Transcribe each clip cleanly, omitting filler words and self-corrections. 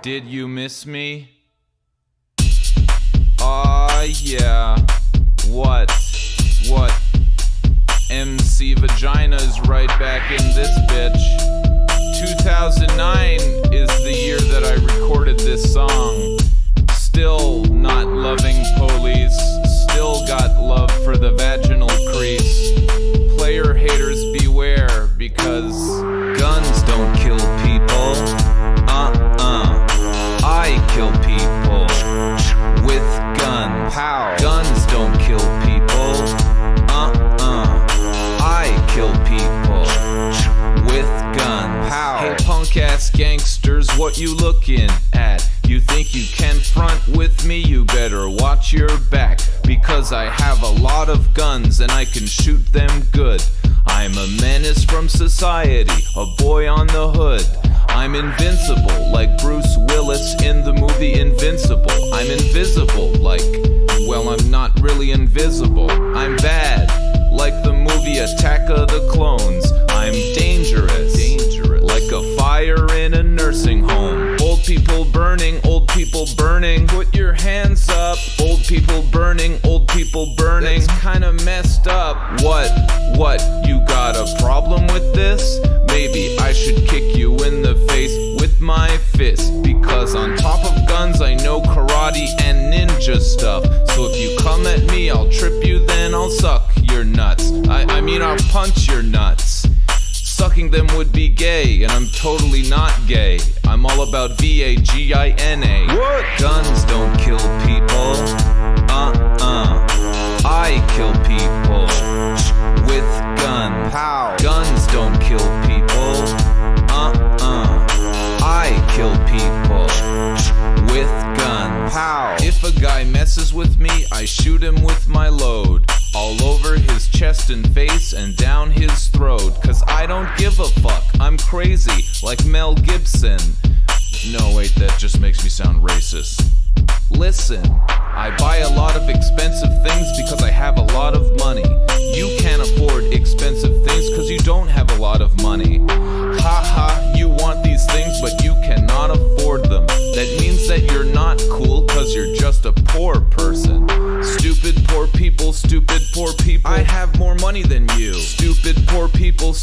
Did you miss me? Yeah. What? MC Vagina's right back in this bitch. 2009 is the year that I recorded this song. Still not loving police. Still got love for the vaginal crease. Player haters beware, because guns don't kill people. I kill people with guns. How? Guns don't kill people. I kill people with guns. How? Hey punk ass gangsters, what you looking at? You think you can front with me? You better watch your back, because I have a lot of guns and I can shoot them good. I'm a menace from society, a boy on the hood. I'm invincible, like Bruce Willis in the movie Invincible. I'm invisible, like, well, I'm not really invisible. I'm bad, like the movie Attack of the Clones. I'm dangerous, like a fire in a nursing home. Old people burning, put your hands up. Old people burning, that's kinda messed up. What, you got a problem with this? Maybe I should kick you in the face with my fist, because on top of guns I know karate and ninja stuff. So if you come at me, I'll trip you, then I'll suck your nuts. I mean I'll punch your nuts. Sucking them would be gay, and I'm totally not gay. I'm all about VAGINA. What? Guns don't kill people. I kill people with guns. How? Guns don't kill people. I kill people with guns. How? If a guy messes with me, I shoot him with my load. All over his chest and face and down his throat. Cause I don't give a fuck, I'm crazy, like Mel Gibson. No wait, that just makes me sound racist. Listen, I buy a lot of expensive things because I have a lot of money. You can't afford expensive things cause you don't have a lot of money. Haha, you want these things but you cannot afford them. That means that you're not cool cause you're just a poor person. Stupid poor people, I have more money than you. Stupid poor people,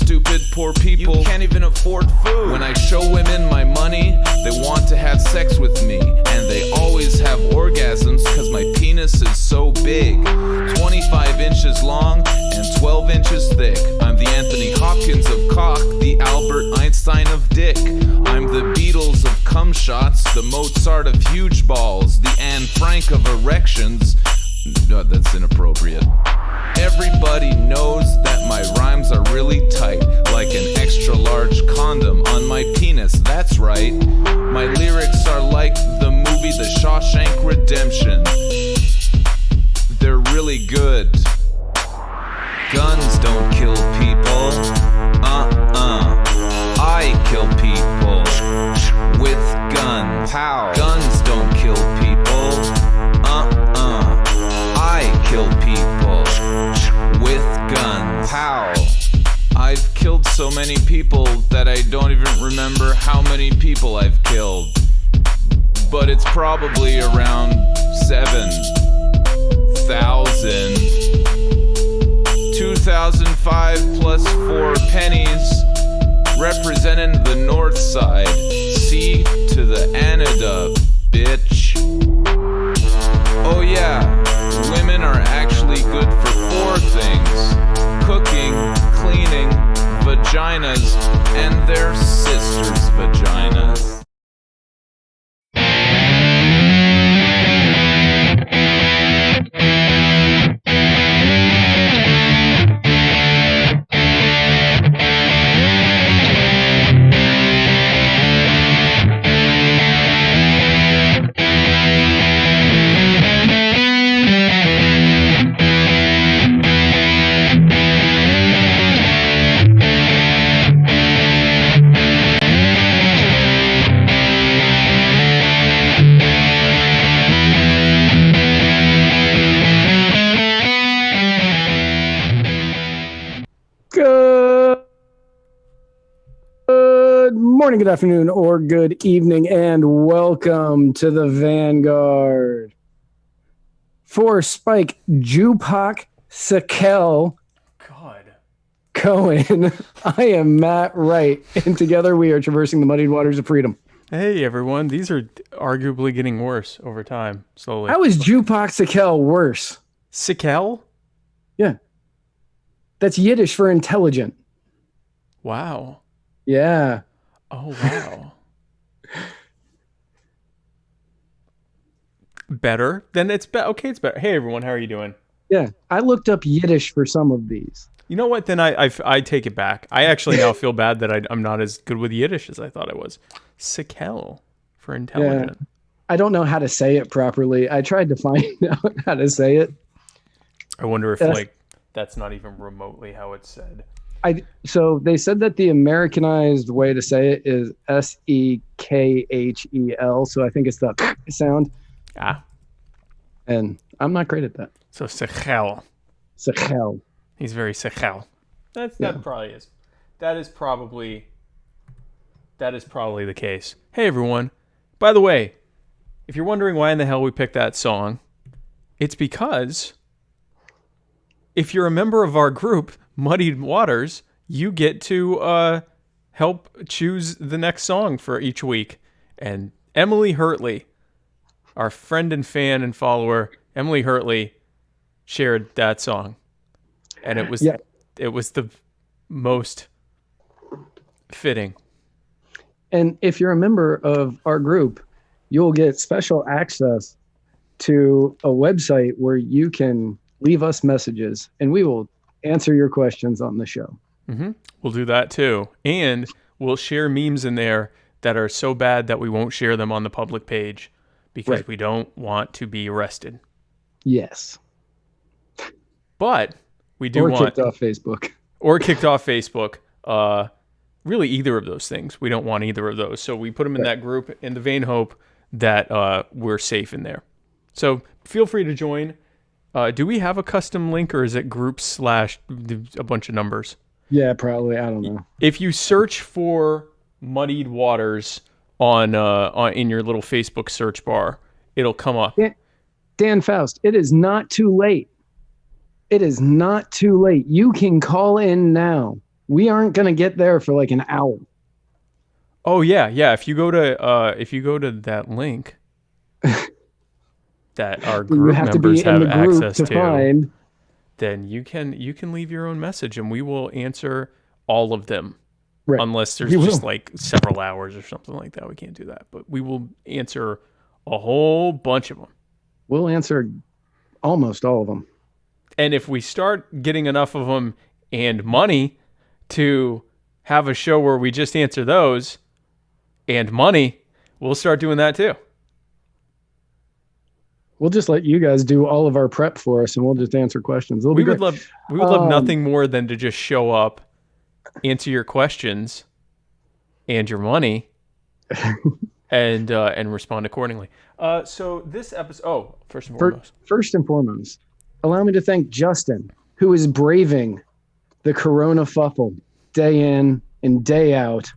you can't even afford food. When I show women my money, they want to have sex with me. And they always have orgasms cause my penis is so big. 25 inches long and 12 inches thick. I'm the Anthony Hopkins of cock, the Albert Einstein of dick. I'm the Beatles of cum shots, the Mozart of huge balls, the Anne Frank of erections. No, that's inappropriate. Everybody knows that my rhymes are really tight, like an extra large condom on my penis, that's right. My lyrics are like the movie The Shawshank Redemption. They're really good. Guns don't kill people. I kill people with guns. How? Guns don't kill people. I kill people with guns. How? I've killed so many people that I don't even remember how many people I've killed. But it's probably around 7,000. 2005 plus 4 pennies, representing the north side. C to the Anada, bitch. Oh yeah, women are actually good for 4 things: cooking, cleaning, vaginas, and their sisters' vaginas. morning, good afternoon, or good evening, and welcome to the Vanguard. For Spike Jupak Sakel Cohen, I am Matt Wright, and together we are traversing the muddied waters of freedom. Hey everyone, these are arguably getting worse over time, slowly. How is Jupak Sakel worse? Sakel? Yeah. That's Yiddish for intelligent. Wow. Yeah. Oh, wow. Better? Then it's better. Okay, it's better. Hey everyone, how are you doing? Yeah. I looked up Yiddish for some of these. You know what? Then I take it back. I actually now feel bad that I'm not as good with Yiddish as I thought I was. Sakel for intelligent. Yeah. I don't know how to say it properly. I tried to find out how to say it. I wonder if that's not even remotely how it's said. So they said that the Americanized way to say it is Sekhel. So I think it's the sound. Ah. And I'm not great at that. So Sakel. Sakel. He's very Sakel. That probably is. That is probably the case. Hey everyone. By the way, if you're wondering why in the hell we picked that song, it's because if you're a member of our group, Muddied Waters, you get to help choose the next song for each week. And Emily Hurtley, our friend and fan and follower, Emily Hurtley, shared that song. And it was the most fitting. And if you're a member of our group, you'll get special access to a website where you can leave us messages and we will answer your questions on the show. Mm-hmm. We'll do that too. And we'll share memes in there that are so bad that we won't share them on the public page because we don't want to be arrested. Yes. But we do want... kicked off Facebook. Or kicked off Facebook. Really, either of those things. We don't want either of those. So we put them in that group in the vain hope that we're safe in there. So feel free to join. Do we have a custom link or is it groups / a bunch of numbers? Yeah, probably. I don't know. If you search for Muddied Waters on in your little Facebook search bar, it'll come up. Dan Faust, it is not too late. It is not too late. You can call in now. We aren't going to get there for like an hour. Oh yeah. If you go to that link that our group members have access to, then you can leave your own message and we will answer all of them. Right. Unless there's just like several hours or something like that. We can't do that. But we will answer a whole bunch of them. We'll answer almost all of them. And if we start getting enough of them and money to have a show where we just answer those and money, we'll start doing that too. We'll just let you guys do all of our prep for us and we'll just answer questions. We would love nothing more than to just show up, answer your questions and your money and respond accordingly. So this episode, first and foremost, allow me to thank Justin, who is braving the Corona fuffle day in and day out,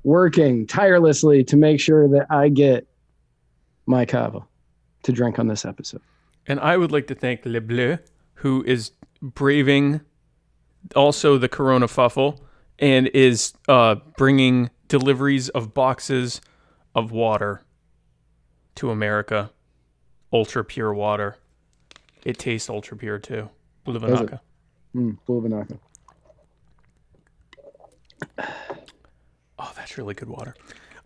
working tirelessly to make sure that I get my Kava to drink on this episode. And I would like to thank Le Bleu, who is braving also the Corona fuffle and is bringing deliveries of boxes of water to America. Ultra pure water. It tastes ultra pure too. Bluvanaka. Bluvanaka. Oh, that's really good water.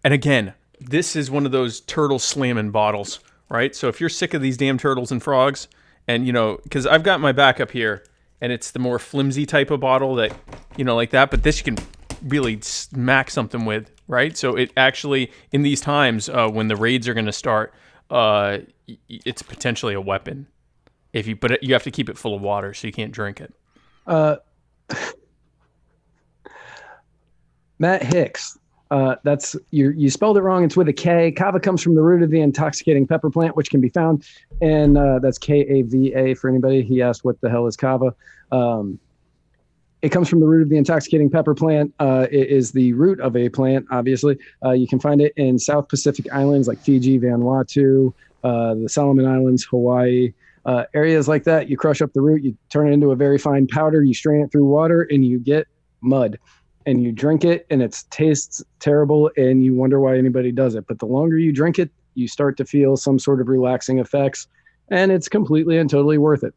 And again, this is one of those turtle slamming bottles, right? So if you're sick of these damn turtles and frogs, and because I've got my backup here, and it's the more flimsy type of bottle that, like that, but this you can really smack something with, right? So it actually, in these times when the raids are going to start, it's potentially a weapon. But you have to keep it full of water, so you can't drink it. Matt Hicks, that's you spelled it wrong. It's with a K. Kava comes from the root of the intoxicating pepper plant, which can be found, and that's Kava for anybody. He asked, "What the hell is Kava?" It comes from the root of the intoxicating pepper plant. It is the root of a plant, obviously. You can find it in South Pacific islands like Fiji, Vanuatu, the Solomon Islands, Hawaii, areas like that. You crush up the root, you turn it into a very fine powder, you strain it through water, and you get mud. And you drink it, and it tastes terrible, and you wonder why anybody does it. But the longer you drink it, you start to feel some sort of relaxing effects, and it's completely and totally worth it.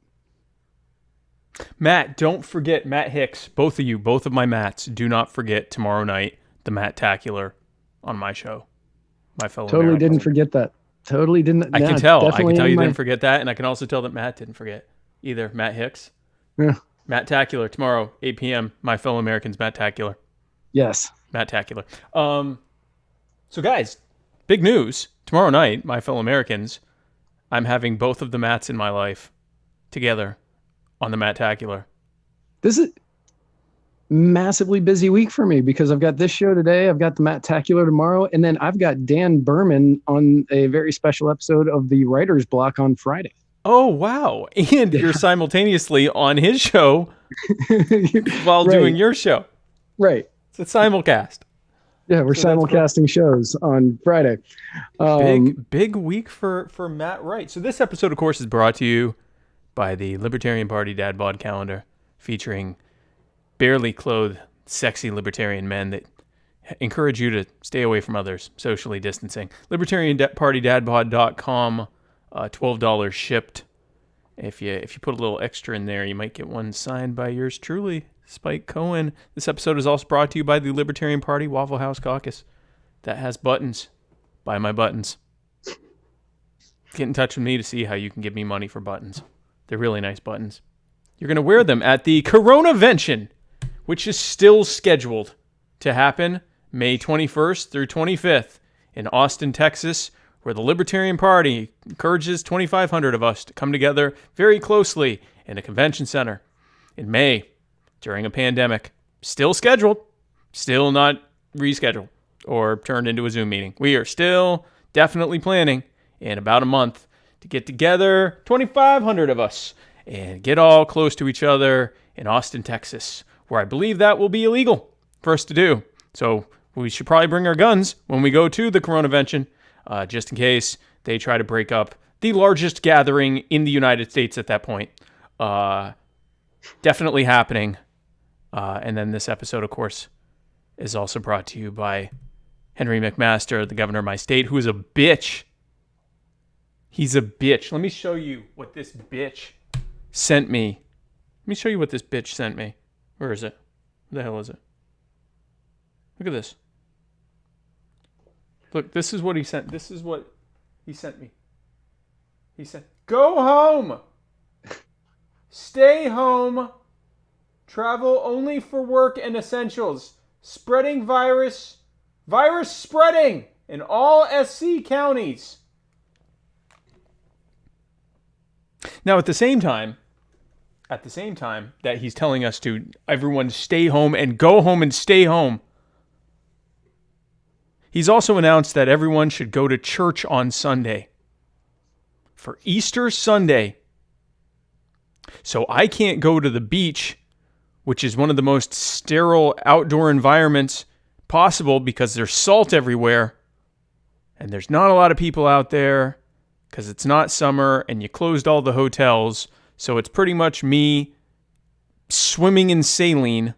Matt, don't forget, Matt Hicks, both of you, both of my Matts, do not forget tomorrow night, the Matt-tacular on my show. My fellow Totally Americans. didn't forget that. Totally didn't. I can tell. I can tell you my... didn't forget that, and I can also tell that Matt didn't forget either. Matt Hicks. Yeah. Matt-tacular tomorrow, 8 p.m., my fellow Americans, Matt-tacular. Yes. Matt-tacular. So guys, big news. Tomorrow night, my fellow Americans, I'm having both of the Matts in my life together on the Matt-tacular. This is massively busy week for me because I've got this show today, I've got the Matt-tacular tomorrow, and then I've got Dan Vermin on a very special episode of the Writer's Block on Friday. Oh, wow. And you're simultaneously on his show while Right. doing your show. Right. It's a simulcast. Yeah, we're simulcasting shows on Friday. Big week for Matt Wright. So this episode, of course, is brought to you by the Libertarian Party Dad Bod Calendar, featuring barely clothed, sexy libertarian men that encourage you to stay away from others, socially distancing. LibertarianPartyDadBod.com, $12 shipped. If you put a little extra in there, you might get one signed by yours truly, Spike Cohen. This episode is also brought to you by the Libertarian Party Waffle House Caucus. That has buttons. Buy my buttons. Get in touch with me to see how you can give me money for buttons. They're really nice buttons. You're going to wear them at the Coronavention, which is still scheduled to happen May 21st through 25th in Austin, Texas, where the Libertarian Party encourages 2,500 of us to come together very closely in a convention center in May during a pandemic. Still scheduled, still not rescheduled or turned into a Zoom meeting. We are still definitely planning in about a month to get together, 2,500 of us, and get all close to each other in Austin, Texas, where I believe that will be illegal for us to do. So we should probably bring our guns when we go to the Coronavention, just in case they try to break up the largest gathering in the United States at that point. Definitely happening. And then this episode, of course, is also brought to you by Henry McMaster, the governor of my state, who is a bitch. He's a bitch. Let me show you what this bitch sent me. Let me show you what this bitch sent me. Where is it? Where the hell is it? Look at this. Look, this is what he sent. This is what he sent me. He said, "Go home. Stay home. Travel only for work and essentials. Spreading virus spreading in all SC counties." Now, at the same time that he's telling us to everyone stay home and go home and stay home, he's also announced that everyone should go to church on Sunday for Easter Sunday. So I can't go to the beach, which is one of the most sterile outdoor environments possible because there's salt everywhere and there's not a lot of people out there because it's not summer and you closed all the hotels. So it's pretty much me swimming in saline.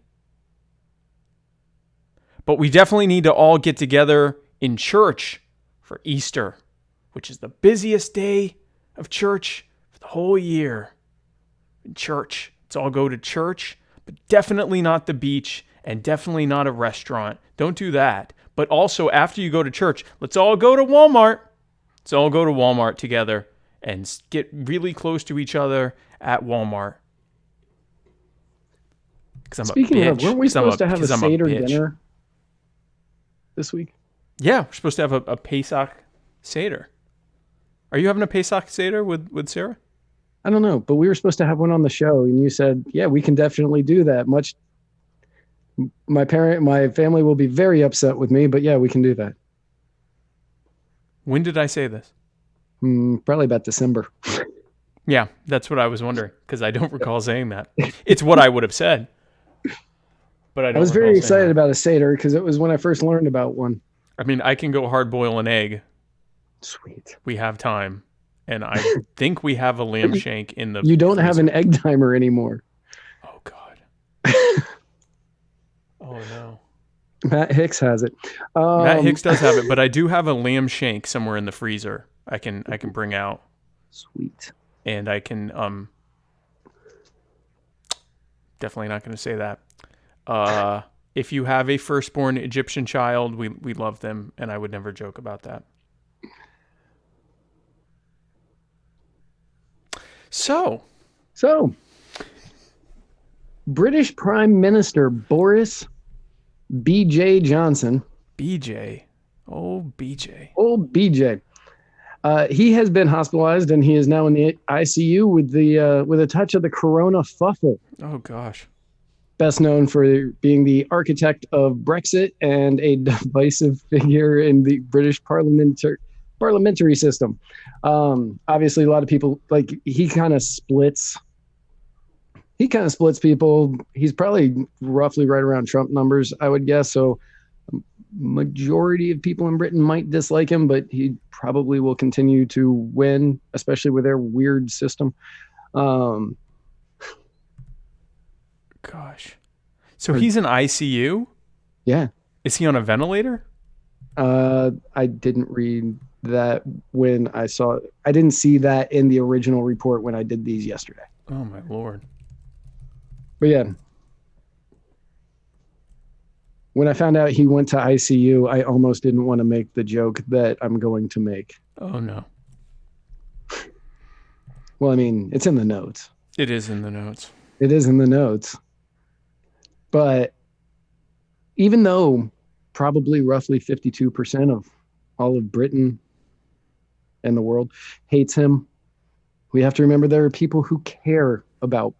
But we definitely need to all get together in church for Easter, which is the busiest day of church for the whole year. In church. Let's all go to church, but definitely not the beach and definitely not a restaurant. Don't do that. But also, after you go to church, let's all go to Walmart. Let's all go to Walmart together and get really close to each other at Walmart. Speaking of, weren't we supposed to have a Seder dinner this week? Yeah, we're supposed to have a Pesach Seder. Are you having a Pesach Seder with Sarah? I don't know, but we were supposed to have one on the show, and you said, yeah, we can definitely do that. My family will be very upset with me, but yeah, we can do that. When did I say this? Probably about December. Yeah, that's what I was wondering, because I don't recall saying that. It's what I would have said. but I I don't was recall very saying excited that. about a Seder because it was when I first learned about one. I mean, I can go hard boil an egg. Sweet. We have time. And I think we have a lamb shank in the You don't have freezer. an egg timer anymore. Oh, God. Oh, no. Matt Hicks has it. Matt Hicks does have it, but I do have a lamb shank somewhere in the freezer I can bring out. Sweet. And I can definitely not going to say that. If you have a firstborn Egyptian child, we love them, and I would never joke about that. So, British Prime Minister Boris B.J. Johnson. BJ. Oh, BJ. Old BJ. He has been hospitalized and he is now in the ICU with a touch of the corona fuffle. Oh, gosh. Best known for being the architect of Brexit and a divisive figure in the British parliamentary system. Obviously, a lot of people, like, he kind of splits people. He's probably roughly right around Trump numbers, I would guess. So majority of people in Britain might dislike him, but he probably will continue to win, especially with their weird system. Gosh. So he's in ICU? Yeah. Is he on a ventilator? I didn't read that when I saw it. I didn't see that in the original report when I did these yesterday. Oh, my Lord. But yeah. When I found out he went to ICU, I almost didn't want to make the joke that I'm going to make. Oh, no. Well, I mean, it's in the notes. It is in the notes. It is in the notes. But even though probably roughly 52% of all of Britain and the world hates him, we have to remember there are people who care about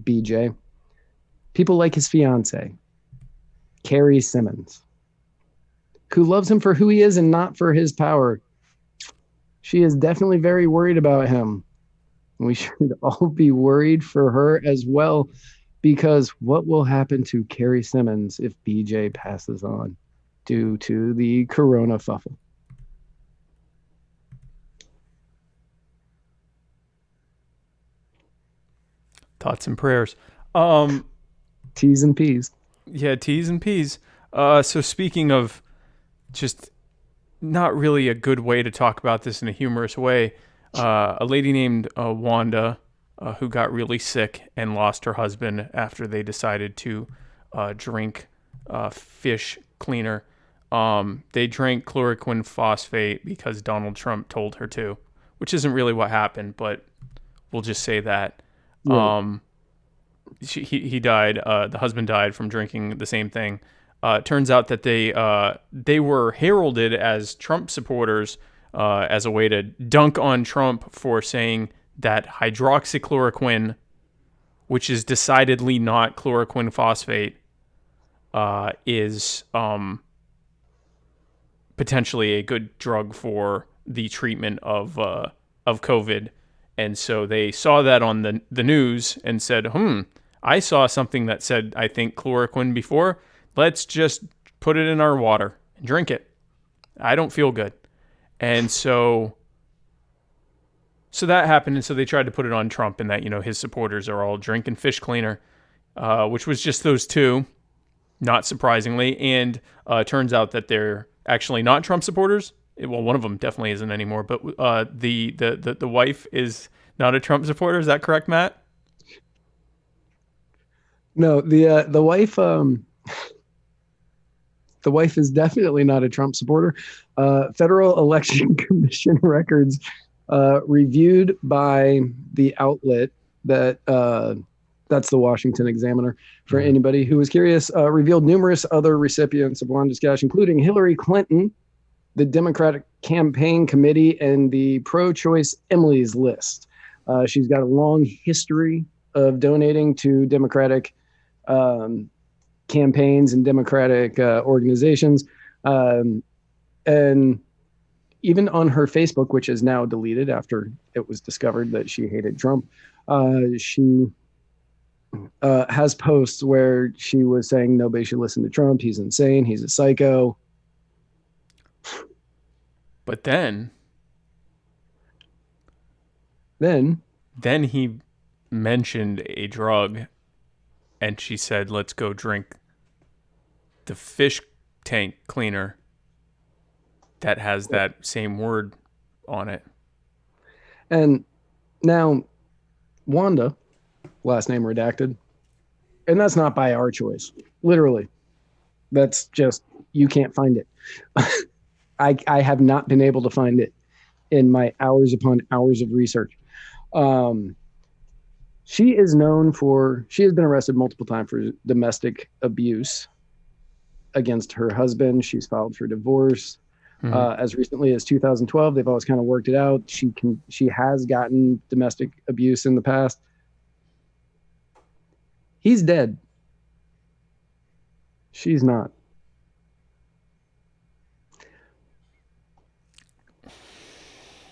BJ. People like his fiance, Carrie Simmons, who loves him for who he is and not for his power. She is definitely very worried about him. We should all be worried for her as well, because what will happen to Carrie Simmons if BJ passes on due to the corona fuffle? Thoughts and prayers. T's and P's. Yeah, T's and P's. So speaking of just not really a good way to talk about this in a humorous way, a lady named Wanda, who got really sick and lost her husband after they decided to drink fish cleaner. They drank chloroquine phosphate because Donald Trump told her to, which isn't really what happened, but we'll just say that. Right. He died. The husband died from drinking the same thing. Turns out that they were heralded as Trump supporters as a way to dunk on Trump for saying that hydroxychloroquine, which is decidedly not chloroquine phosphate, is potentially a good drug for the treatment of COVID. And so they saw that on the news and said, I saw something that said, I think, chloroquine before. Let's just put it in our water and drink it. I don't feel good. And so that happened. And so they tried to put it on Trump, and that, his supporters are all drinking fish cleaner, which was just those two, not surprisingly. And turns out that they're actually not Trump supporters. Well, one of them definitely isn't anymore, but the wife is not a Trump supporter. Is that correct, Matt? No, the wife the wife is definitely not a Trump supporter. Federal Election Commission records reviewed by the outlet that's the Washington Examiner for anybody who was curious, revealed numerous other recipients of Wanda's cash, including Hillary Clinton, the Democratic Campaign Committee, and the pro-choice Emily's List. She's got a long history of donating to Democratic campaigns and Democratic organizations. And even on her Facebook, which is now deleted after it was discovered that she hated Trump, she has posts where she was saying nobody should listen to Trump. He's insane. He's a psycho. But then he mentioned a drug, and she said, "Let's go drink the fish tank cleaner that has that same word on it." And now Wanda, last name redacted, and that's not by our choice. Literally, that's just, you can't find it. I have not been able to find it in my hours upon hours of research. She has been arrested multiple times for domestic abuse against her husband. She's filed for divorce. As recently as 2012, they've always kind of worked it out. She has gotten domestic abuse in the past. He's dead. She's not.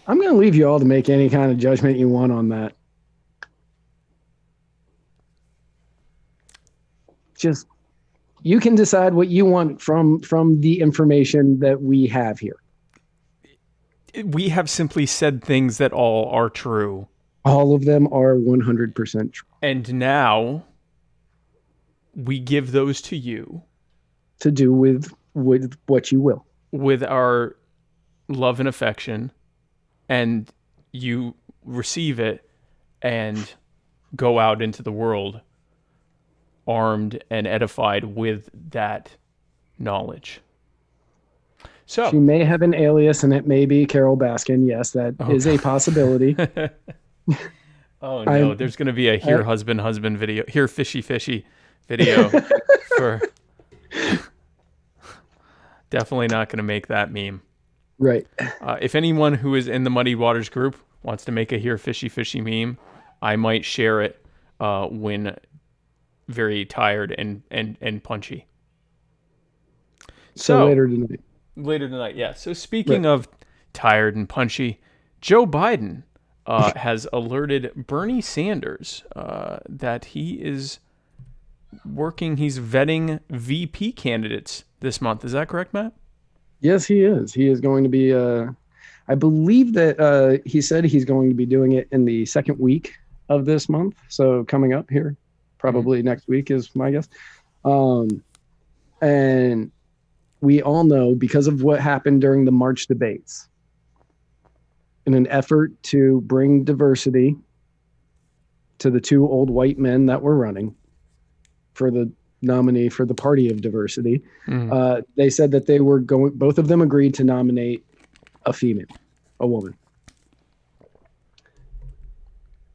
I'm going to leave you all to make any kind of judgment you want on that. Just, you can decide what you want from the information that we have here. We have simply said things that all are true. All of them are 100% true. And now we give those to you. To do with what you will. With our love and affection. And you receive it and go out into the world armed and edified with that knowledge. So she may have an alias, and it may be Carol Baskin. Yes, that is a possibility. Oh no, there's going to be a here husband video, here fishy video for. Definitely not going to make that meme. Right. If anyone who is in the Muddied Waters group wants to make a here fishy meme, I might share it when very tired and punchy. So later tonight. Later tonight, yeah. So speaking of tired and punchy, Joe Biden has alerted Bernie Sanders that he is he's vetting VP candidates this month. Is that correct, Matt? Yes, he is. He is going to be, I believe that he said he's going to be doing it in the second week of this month. So coming up here, probably next week is my guess. And we all know, because of what happened during the March debates, in an effort to bring diversity to the two old white men that were running for the nominee for the party of diversity, they said that they were both of them agreed to nominate a woman.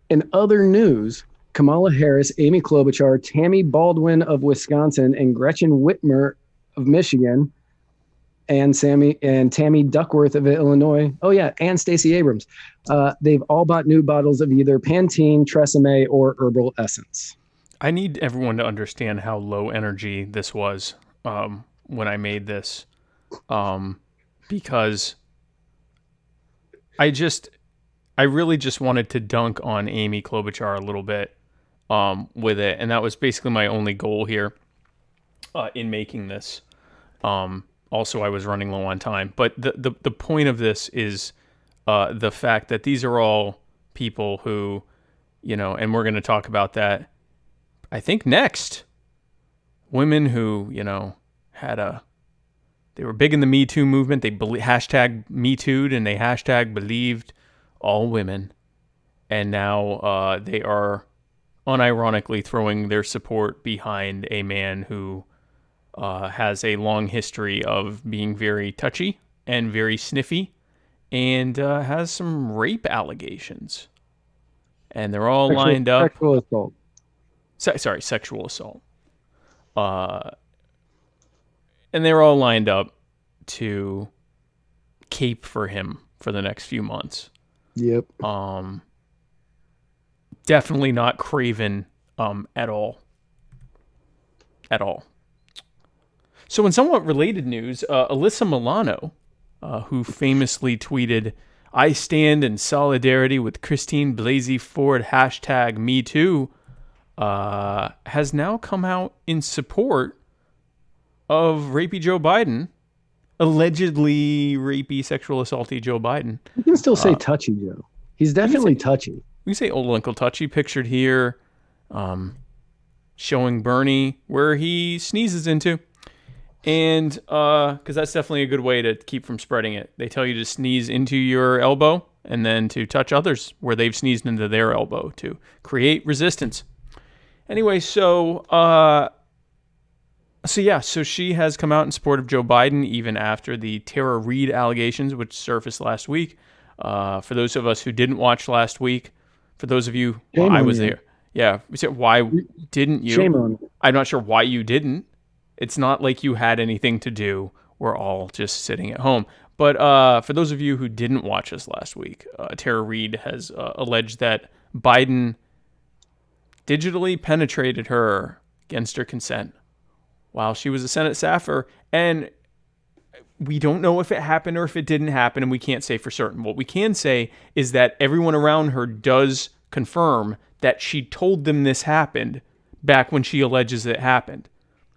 In other news, Kamala Harris, Amy Klobuchar, Tammy Baldwin of Wisconsin, and Gretchen Whitmer of Michigan, and Tammy Duckworth of Illinois. Oh yeah, and Stacey Abrams. They've all bought new bottles of either Pantene, Tresemme, or Herbal Essence. I need everyone to understand how low energy this was when I made this, because I really just wanted to dunk on Amy Klobuchar a little bit with it, and that was basically my only goal here in making this. Also, I was running low on time, but the point of this is the fact that these are all people who, and we're going to talk about that, I think, next. Women who, they were big in the Me Too movement. They hashtag Me Too'd, and they hashtag believed all women. And now they are unironically throwing their support behind a man who has a long history of being very touchy and very sniffy, and has some rape allegations. And they're all lined up. Sexual assault. Sexual assault. And they're all lined up to cape for him for the next few months. Yep. Definitely not craven at all. At all. So in somewhat related news, Alyssa Milano, who famously tweeted, "I stand in solidarity with Christine Blasey Ford, hashtag Me Too," has now come out in support of rapey Joe Biden, allegedly rapey, sexual assaulty Joe Biden. You can still say touchy Joe. He's definitely touchy. We say old Uncle Touchy, pictured here, showing Bernie where he sneezes into. And because that's definitely a good way to keep from spreading it. They tell you to sneeze into your elbow and then to touch others where they've sneezed into their elbow to create resistance. Anyway, so she has come out in support of Joe Biden even after the Tara Reade allegations, which surfaced last week. For those of us who didn't watch last week, for those of you, I was there. Yeah, why didn't you? Shame on you. I'm not sure why you didn't. It's not like you had anything to do. We're all just sitting at home. But for those of you who didn't watch us last week, Tara Reade has alleged that Biden digitally penetrated her against her consent while she was a Senate staffer. And we don't know if it happened or if it didn't happen, and we can't say for certain. What we can say is that everyone around her does confirm that she told them this happened back when she alleges it happened.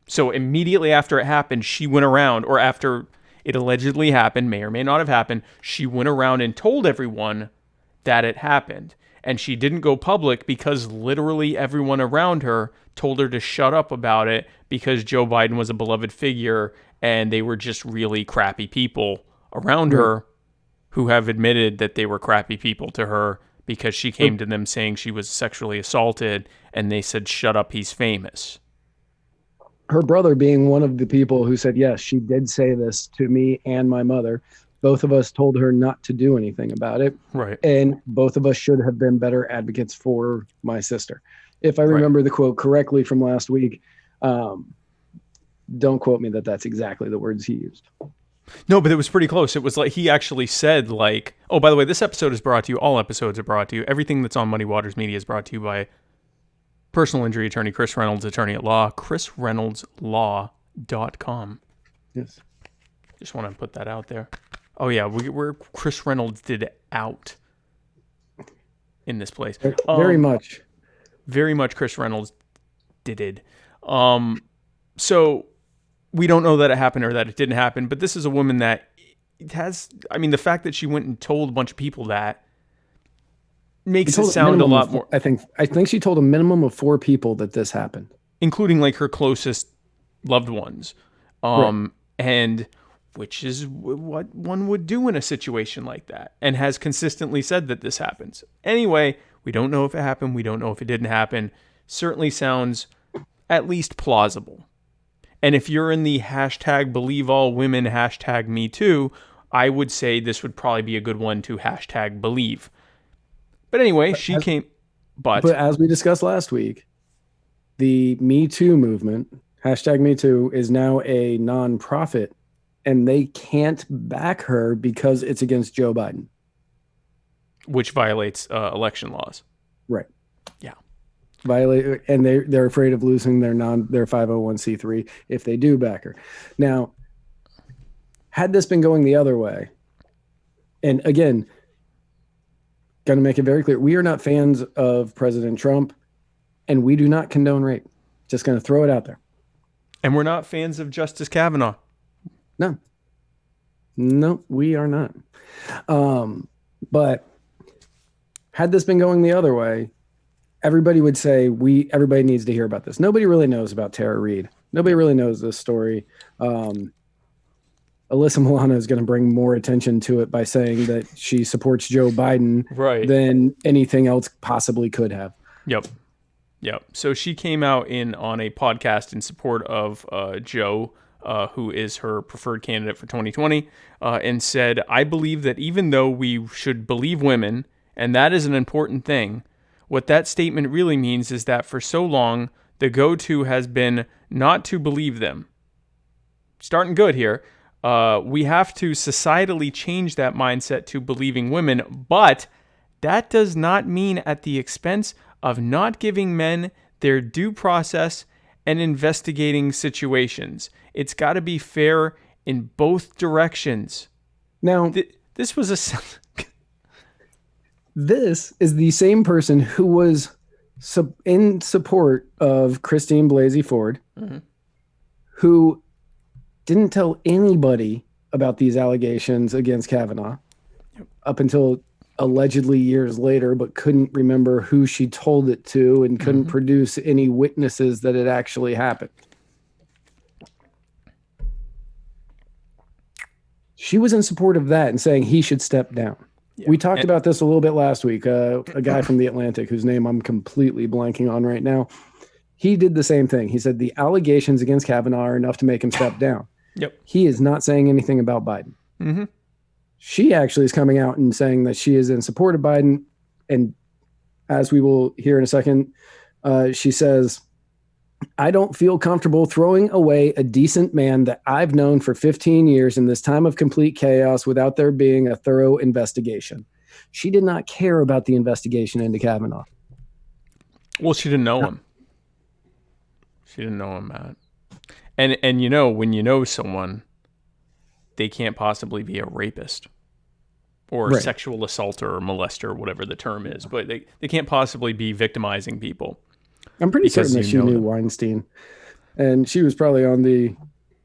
So immediately after it happened, she went around, or after it allegedly happened, may or may not have happened, she went around and told everyone that it happened. And she didn't go public because literally everyone around her told her to shut up about it because Joe Biden was a beloved figure and they were just really crappy people around her who have admitted that they were crappy people to her because she came to them saying she was sexually assaulted and they said, shut up, he's famous. Her brother being one of the people who said, yes, she did say this to me and my mother. Both of us told her not to do anything about it. Right. And both of us should have been better advocates for my sister. If I remember the quote correctly from last week, don't quote me that that's exactly the words he used. No, but it was pretty close. It was like he actually said, like, oh, by the way, this episode is brought to you. All episodes are brought to you. Everything that's on Muddied Waters Media is brought to you by personal injury attorney Chris Reynolds, attorney at law, chrisreynoldslaw.com. Yes. Just want to put that out there. Oh, yeah, we're Chris Reynolds did out in this place. Very much. Very much Chris Reynolds did. So we don't know that it happened or that it didn't happen, but this is a woman that has, I mean, the fact that she went and told a bunch of people that makes it sound a lot more. I think she told a minimum of 4 people that this happened, including like her closest loved ones. Right. And which is what one would do in a situation like that, and has consistently said that this happens. Anyway, we don't know if it happened. We don't know if it didn't happen. Certainly sounds at least plausible. And if you're in the hashtag believe all women, hashtag me too, I would say this would probably be a good one to hashtag believe. But anyway, But as we discussed last week, the Me Too movement, hashtag Me Too, is now a nonprofit, and they can't back her because it's against Joe Biden. Which violates election laws. Right. Yeah. Violate, and they're afraid of losing their 501c3 if they do back her. Now, had this been going the other way, and again, going to make it very clear, we are not fans of President Trump, and we do not condone rape. Just going to throw it out there. And we're not fans of Justice Kavanaugh. No, we are not. But had this been going the other way, everybody would say everybody needs to hear about this. Nobody really knows about Tara Reade. Nobody really knows this story. Alyssa Milano is going to bring more attention to it by saying that she supports Joe Biden than anything else possibly could have. Yep. So she came out on a podcast in support of Joe, who is her preferred candidate for 2020, and said, I believe that even though we should believe women, and that is an important thing, what that statement really means is that for so long, the go-to has been not to believe them. Starting good here. We have to societally change that mindset to believing women, but that does not mean at the expense of not giving men their due process and investigating situations. It's got to be fair in both directions. Now, this was this is the same person who was So in support of Christine Blasey Ford, Mm-hmm. who didn't tell anybody about these allegations against Kavanaugh up until allegedly years later, but couldn't remember who she told it to and couldn't produce any witnesses that it actually happened. She was in support of that and saying he should step down. Yeah. We talked about this a little bit last week. A guy from The Atlantic, whose name I'm completely blanking on right now, he did the same thing. He said the allegations against Kavanaugh are enough to make him step down. Yep. He is not saying anything about Biden. Mm-hmm. She actually is coming out and saying that she is in support of Biden. And as we will hear in a second, she says, I don't feel comfortable throwing away a decent man that I've known for 15 years in this time of complete chaos without there being a thorough investigation. She did not care about the investigation into Kavanaugh. Well, she didn't know him. She didn't know him, Matt. And you know, when you know someone, they can't possibly be a rapist or a sexual assaulter or molester, whatever the term is, but they can't possibly be victimizing people. I'm pretty certain that she knew Weinstein, and she was probably on the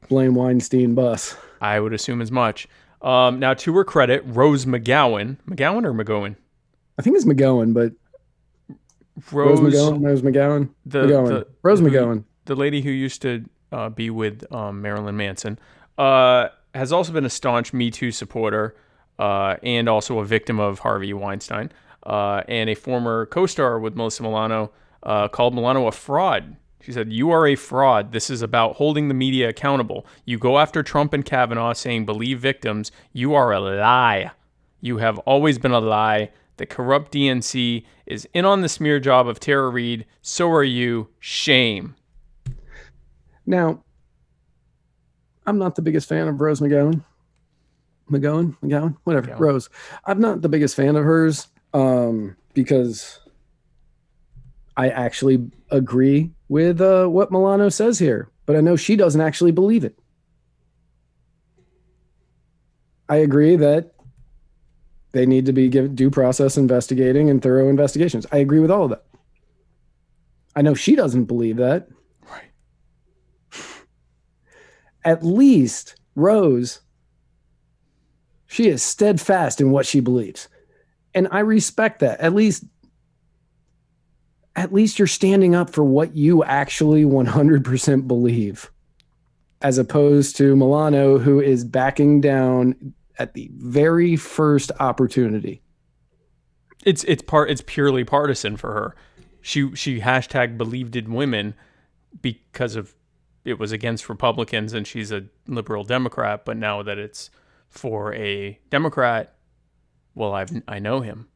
blame Weinstein bus. I would assume as much. Now, to her credit, Rose McGowan or McGowan? I think it's McGowan, but Rose McGowan. Rose McGowan. The lady who used to be with Marilyn Manson has also been a staunch Me Too supporter and also a victim of Harvey Weinstein and a former co-star with Melissa Milano. Called Milano a fraud. She said, "You are a fraud. This is about holding the media accountable. You go after Trump and Kavanaugh saying believe victims. You are a lie. You have always been a lie. The corrupt DNC is in on the smear job of Tara Reid. So are you. Shame." Now, I'm not the biggest fan of Rose McGowan. McGowan? Whatever. McGowan. Rose. I'm not the biggest fan of hers because I actually agree with what Milano says here, but I know she doesn't actually believe it. I agree that they need to be given due process investigating and thorough investigations. I agree with all of that. I know she doesn't believe that. Right. At least Rose, she is steadfast in what she believes. And I respect that. At least you're standing up for what you actually 100% believe, as opposed to Milano, who is backing down at the very first opportunity. It's purely partisan for her. She hashtag believed in women because of it was against Republicans and she's a liberal Democrat, but now that it's for a Democrat, well, I know him.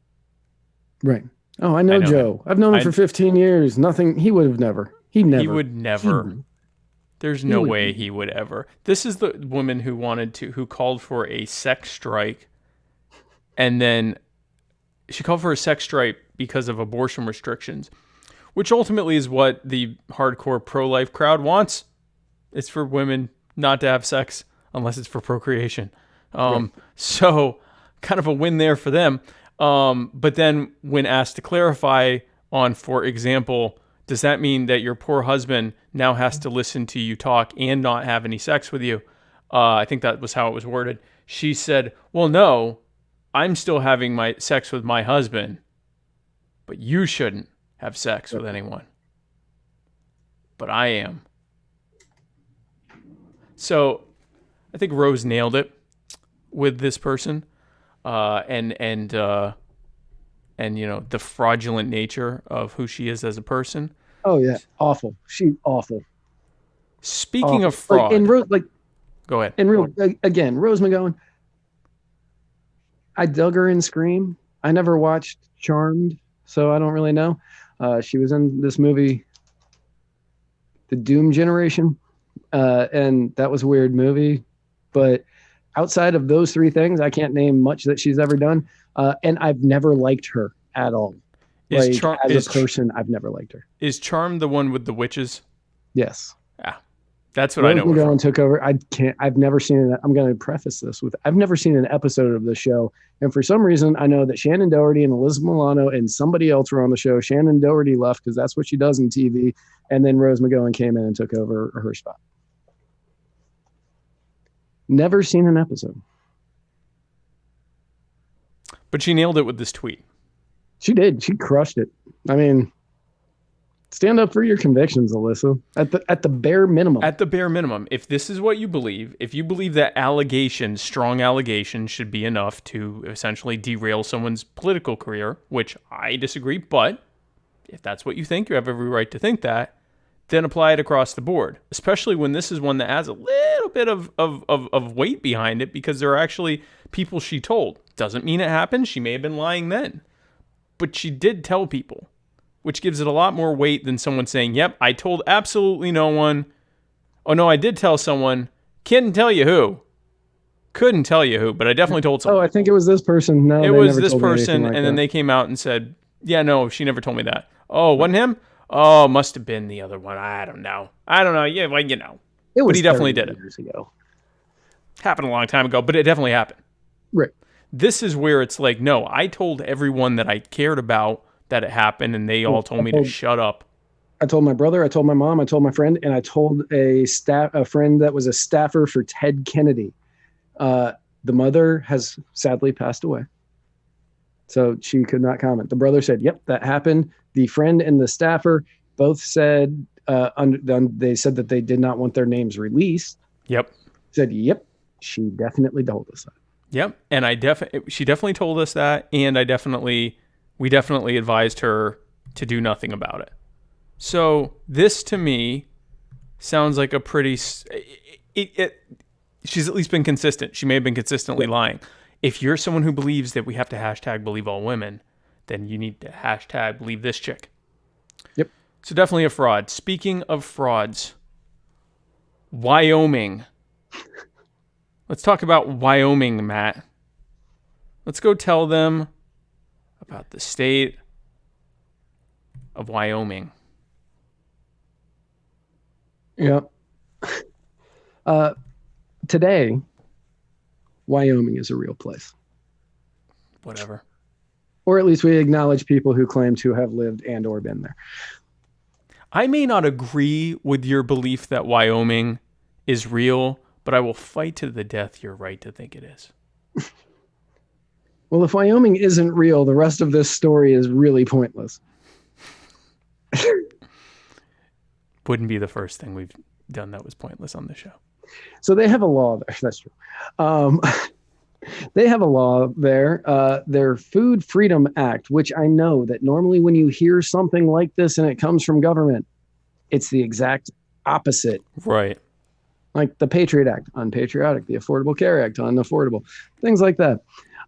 Right. Oh, I know Joe. I've known him for 15 years. Nothing. He would never. He would never. There's no way he would ever. This is the woman who called for a sex strike, and then she called for a sex strike because of abortion restrictions, which ultimately is what the hardcore pro-life crowd wants. It's for women not to have sex unless it's for procreation. So kind of a win there for them. But then when asked to clarify on, for example, does that mean that your poor husband now has to listen to you talk and not have any sex with you? I think that was how it was worded. She said, well, no, I'm still having my sex with my husband, but you shouldn't have sex with anyone. But I am. So I think Rose nailed it with this person. And you know, the fraudulent nature of who she is as a person. Oh yeah, awful. She's awful. Speaking of fraud, go ahead. Again, Rose McGowan. I dug her in Scream. I never watched Charmed, so I don't really know. She was in this movie, The Doom Generation, and that was a weird movie. But outside of those three things, I can't name much that she's ever done. And I've never liked her at all. As a person, I've never liked her. Is Charmed the one with the witches? Yes. Yeah. That's what I know. Rose McGowan took over. I've never seen it. I'm going to preface this with, I've never seen an episode of the show. And for some reason, I know that Shannon Doherty and Elizabeth Milano and somebody else were on the show. Shannon Doherty left because that's what she does in TV. And then Rose McGowan came in and took over her spot. Never seen an episode. But she nailed it with this tweet. She did. She crushed it. I mean, stand up for your convictions, Alyssa. At the bare minimum. At the bare minimum, if this is what you believe, if you believe that strong allegations should be enough to essentially derail someone's political career, which I disagree, but if that's what you think, you have every right to think that, then apply it across the board, especially when this is one that has a little bit of weight behind it because there are actually people she told. Doesn't mean it happened. She may have been lying then, but she did tell people, which gives it a lot more weight than someone saying, yep, I told absolutely no one. Oh, no, I did tell someone. Couldn't tell you who, but I definitely told someone. Oh, I think it was this person. No, it was this person, and then they came out and said, yeah, no, she never told me that. Oh, wasn't him? Oh, must have been the other one. I don't know. Yeah, well, you know. It was but he definitely did it. Years ago. Happened a long time ago, but it definitely happened. Right. This is where it's like, no, I told everyone that I cared about that it happened, and they all told me to shut up. I told my brother, I told my mom, I told my friend, and I told a friend that was a staffer for Ted Kennedy. The mother has sadly passed away, so she could not comment. The brother said, yep, that happened. The friend and the staffer both said, they said that they did not want their names released. Yep. Said, yep, she definitely told us that. Yep, and she definitely told us that, and we definitely advised her to do nothing about it. So this to me sounds like a pretty. She's at least been consistent. She may have been consistently lying. If you're someone who believes that we have to hashtag believe all women, then you need to hashtag believe this chick. Yep. So definitely a fraud. Speaking of frauds, Wyoming. Let's talk about Wyoming, Matt. Let's go tell them about the state of Wyoming. Yep. Today, Wyoming is a real place. Whatever. Or at least we acknowledge people who claim to have lived and or been there. I may not agree with your belief that Wyoming is real, but I will fight to the death your right to think it is. Well, if Wyoming isn't real, the rest of this story is really pointless. Wouldn't be the first thing we've done that was pointless on the show. So they have a law there. That's true. They have a law there, their Food Freedom Act, which I know that normally when you hear something like this and it comes from government, it's the exact opposite. Right. Like the Patriot Act, unpatriotic, the Affordable Care Act, unaffordable, things like that.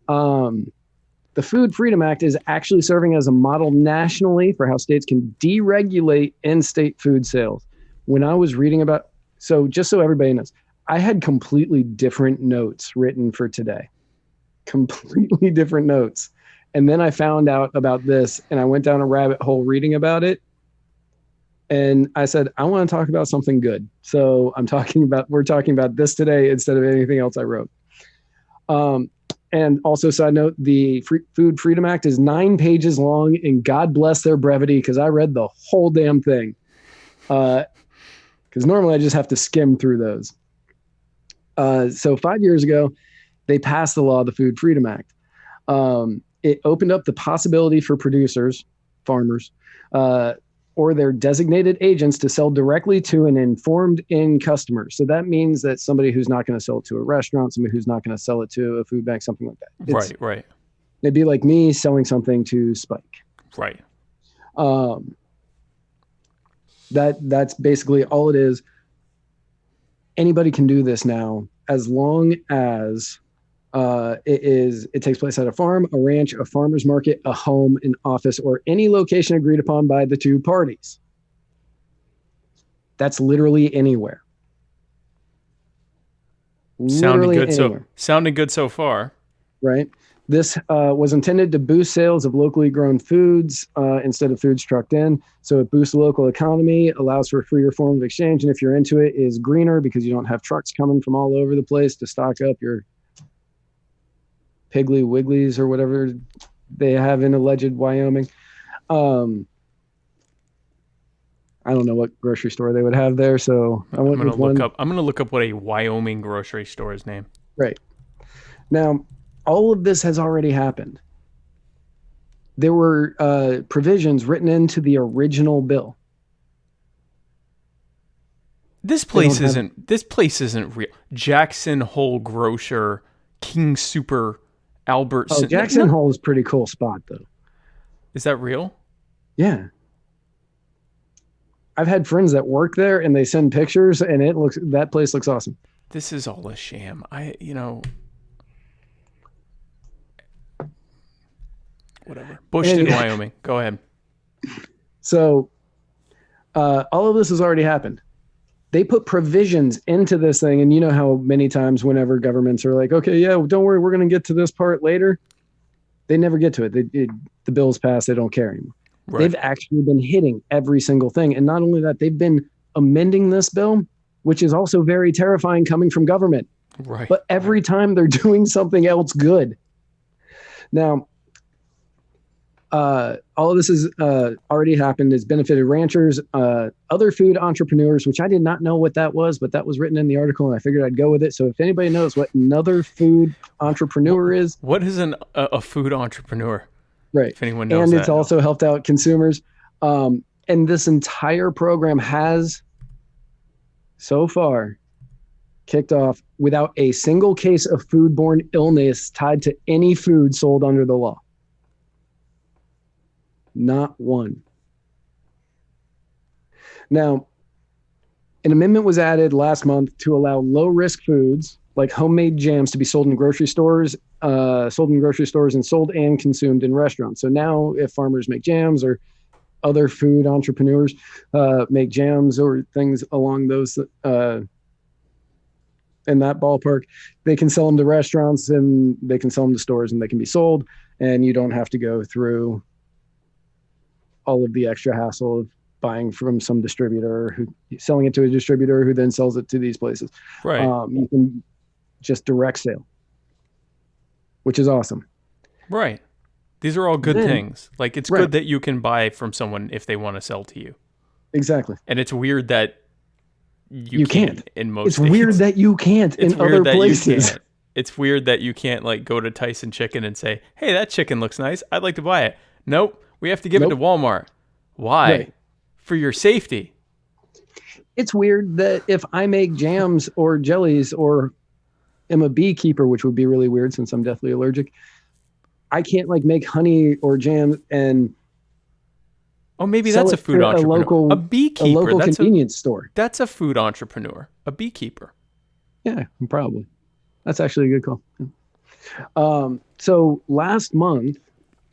The Food Freedom Act is actually serving as a model nationally for how states can deregulate in-state food sales. When I was reading about, so just so everybody knows, I had completely different notes written for today. Completely different notes. And then I found out about this and I went down a rabbit hole reading about it. And I said, I want to talk about something good. So we're talking about this today instead of anything else I wrote. And also, side note, the Food Freedom Act is 9 pages long, and God bless their brevity, because I read the whole damn thing. Because normally I just have to skim through those. So 5 years ago, they passed the law, the Food Freedom Act. It opened up the possibility for producers, farmers, or their designated agents to sell directly to an informed end customer. So that means that somebody who's not going to sell it to a restaurant, somebody who's not going to sell it to a food bank, something like that. Right. It'd be like me selling something to Spike. Right. That's basically all it is. Anybody can do this now, as long as it takes place at a farm, a ranch, a farmer's market, a home, an office, or any location agreed upon by the two parties. That's literally anywhere. Sounding good so far. Right. This was intended to boost sales of locally grown foods instead of foods trucked in. So it boosts the local economy, allows for a freer form of exchange, and if you're into it, is greener because you don't have trucks coming from all over the place to stock up your Piggly Wigglies or whatever they have in alleged Wyoming. I don't know what grocery store they would have there, so I'm gonna look up what a Wyoming grocery store is named. Right. Now, all of this has already happened. There were provisions written into the original bill. This place isn't real. Jackson Hole Grocer, King Super, Albertson. Oh, Jackson Hole is a pretty cool spot, though. Is that real? Yeah. I've had friends that work there, and they send pictures, and that place looks awesome. This is all a sham. Whatever. Bushton, Wyoming. Go ahead. So, all of this has already happened. They put provisions into this thing, and you know how many times whenever governments are like, okay, yeah, don't worry, we're going to get to this part later. They never get to it. The bill's passed. They don't care anymore. Right. They've actually been hitting every single thing. And not only that, they've been amending this bill, which is also very terrifying coming from government. Right. But every time they're doing something else good. Now, all of this has already happened. It's benefited ranchers, other food entrepreneurs, which I did not know what that was, but that was written in the article, and I figured I'd go with it. So if anybody knows what another food entrepreneur is. What is a food entrepreneur? Right. If anyone knows and that. It's also helped out consumers. And this entire program has so far kicked off without a single case of foodborne illness tied to any food sold under the law. Not one. Now, an amendment was added last month to allow low-risk foods like homemade jams to be sold in grocery stores, and sold and consumed in restaurants. So now if farmers make jams or other food entrepreneurs make jams or things along those in that ballpark, they can sell them to restaurants and they can sell them to stores and they can be sold, and you don't have to go through all of the extra hassle of buying from some distributor who selling it to a distributor who then sells it to these places. Right. You can just direct sale, which is awesome. Right. These are all good things. Like, it's good that you can buy from someone if they want to sell to you. Exactly. And it's weird that you can't in most It's states. Weird that you can't in other places. It's weird that you can't like go to Tyson Chicken and say, hey, that chicken looks nice. I'd like to buy it. Nope. We have to give it to Walmart. Why? Right. For your safety. It's weird that if I make jams or jellies or am a beekeeper, which would be really weird since I'm deathly allergic, I can't like make honey or jam and maybe that's a food entrepreneur. A beekeeper. A local convenience store. That's a food entrepreneur. A beekeeper. Yeah, probably. That's actually a good call. So last month,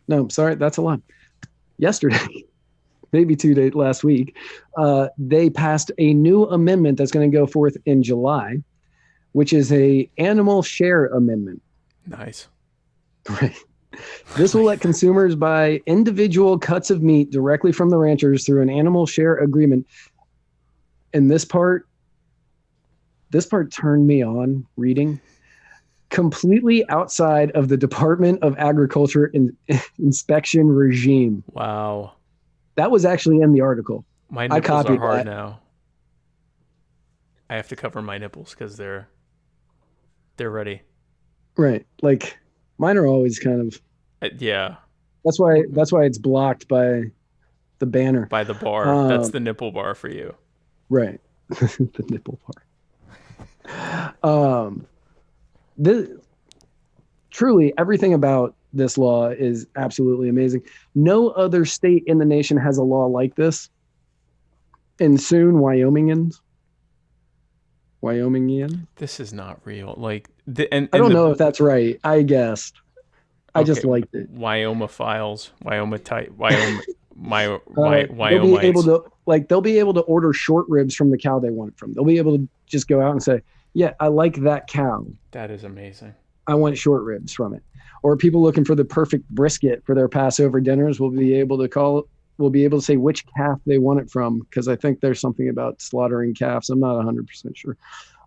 no, sorry, that's a lot. Yesterday, maybe last week, they passed a new amendment that's going to go forth in July, which is a animal share amendment. Nice. Right. This will let consumers buy individual cuts of meat directly from the ranchers through an animal share agreement. And this part turned me on reading. Completely outside of the Department of Agriculture inspection regime. Wow. That was actually in the article. My nipples are hard now. I have to cover my nipples because they're ready. Right. Like mine are always kind of. Yeah. That's why it's blocked by the banner. By the bar. That's the nipple bar for you. Right. The nipple bar. Truly, everything about this law is absolutely amazing. No other state in the nation has a law like this. And soon, Wyomingians. This is not real. Like, I don't know if that's right. I guessed. I just liked it. Wyomophiles, they'll be able to order short ribs from the cow they want it from. They'll be able to just go out and say, "Yeah, I like that cow." That is amazing. I want short ribs from it. Or people looking for the perfect brisket for their Passover dinners will be able to say which calf they want it from, because I think there's something about slaughtering calves. I'm not 100% sure.